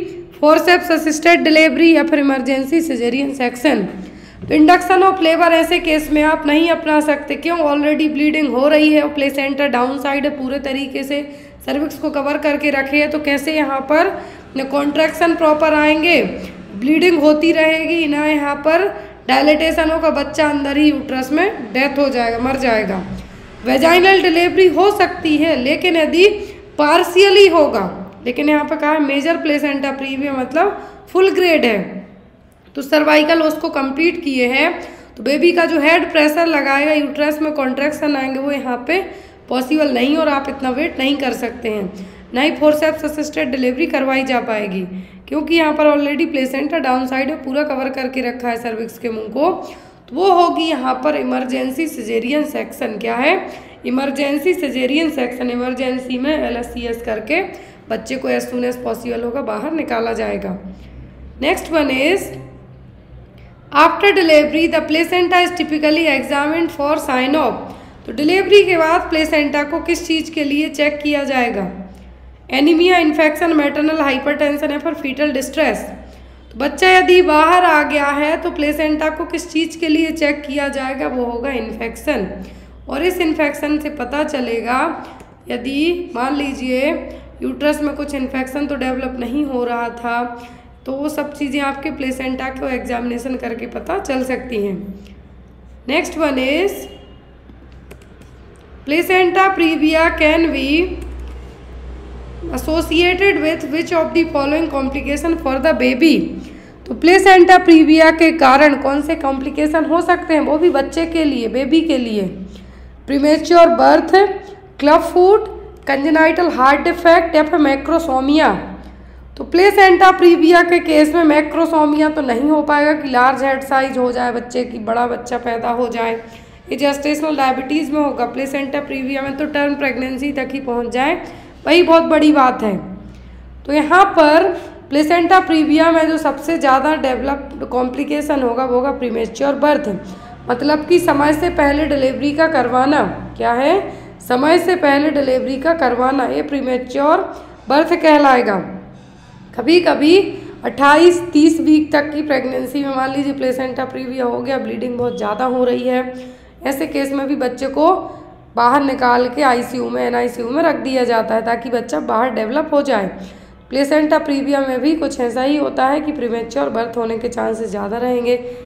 forceps assisted delivery या फिर इमरजेंसी सिजेरियन सेक्शन। तो इंडक्शन ऑफ लेबर ऐसे केस में आप नहीं अपना सकते। क्यों? ऑलरेडी ब्लीडिंग हो रही है और प्लेसेंटा डाउन साइड है, पूरे तरीके से सर्विक्स को कवर करके रखे है, तो कैसे यहाँ पर न कॉन्ट्रैक्शन प्रॉपर आएंगे, ब्लीडिंग होती रहेगी ना, यहाँ पर डायलेटेशन होगा, बच्चा अंदर ही यूट्रस में डेथ हो जाएगा, मर जाएगा। वेजाइनल डिलीवरी हो सकती है लेकिन यदि पार्शियली होगा, लेकिन यहाँ पर कहा है मेजर प्लेसेंटा प्रीविया मतलब फुल ग्रेड है, तो सर्वाइकल उसको कंप्लीट किए हैं, तो बेबी का जो हेड प्रेशर लगाएगा, यूट्रस में कॉन्ट्रैक्शन आएंगे, वो यहाँ पे पॉसिबल नहीं और आप इतना वेट नहीं कर सकते हैं, ना ही फोर्सेप्स असिस्टेड डिलीवरी करवाई जा पाएगी क्योंकि यहाँ पर ऑलरेडी प्लेसेंटा डाउन साइड है, पूरा कवर करके रखा है सर्विक्स के मुंह को, तो वो होगी यहाँ पर इमरजेंसी सिजेरियन सेक्शन। क्या है? Emergency caesarean section. इमरजेंसी में LSCS करके बच्चे को एज सून एज पॉसिबल होगा बाहर निकाला जाएगा। Next one is after delivery the placenta is typically examined for sign of. तो डिलीवरी के बाद प्लेसेंटा को किस चीज़ के लिए चेक किया जाएगा? एनीमिया, इन्फेक्शन, मैटरनल हाइपरटेंशन या फिर फीटल डिस्ट्रेस। तो बच्चा यदि बाहर आ गया है तो प्लेसेंटा को किस चीज़ के लिए चेक किया जाएगा? वो होगा इन्फेक्शन। और इस इन्फेक्शन से पता चलेगा यदि मान लीजिए यूट्रस में कुछ इन्फेक्शन तो डेवलप नहीं हो रहा था, तो वो सब चीज़ें आपके प्लेसेंटा को एग्जामिनेशन करके पता चल सकती हैं। Next one is placenta previa can be associated with which of the following complication for the baby. तो प्लेसेंटा प्रीविया के कारण कौन से कॉम्प्लिकेशन हो सकते हैं, वो भी बच्चे के लिए, बेबी के लिए? Premature birth, club foot, congenital heart defect या फिर मैक्रोसोमिया। तो प्लेसेंटा प्रीविया के केस में मैक्रोसोमिया तो नहीं हो पाएगा कि लार्ज हेड साइज हो जाए बच्चे की, बड़ा बच्चा पैदा हो जाए, ये जेस्टेशनल डायबिटीज़ में होगा। प्लेसेंटा प्रीविया में तो टर्म प्रेगनेंसी तक ही पहुंच जाए, वही बहुत बड़ी बात है। तो यहाँ पर प्लेसेंटा प्रीविया में जो सबसे ज़्यादा डेवलप्ड कॉम्प्लिकेशन होगा वो होगा प्रीमेच्योर बर्थ, मतलब कि समय से पहले डिलीवरी का करवाना। क्या है? समय से पहले डिलीवरी का करवाना, ये प्रीमेच्योर बर्थ कहलाएगा। कभी कभी 28-30 वीक तक की प्रेगनेंसी में मान लीजिए प्लेसेंटा प्रीविया हो गया, ब्लीडिंग बहुत ज़्यादा हो रही है, ऐसे केस में भी बच्चे को बाहर निकाल के ICU में, NICU में रख दिया जाता है ताकि बच्चा बाहर डेवलप हो जाए। प्लेसेंटा प्रीविया में भी कुछ ऐसा ही होता है कि प्रीमेच्योर बर्थ होने के चांसेस ज़्यादा रहेंगे।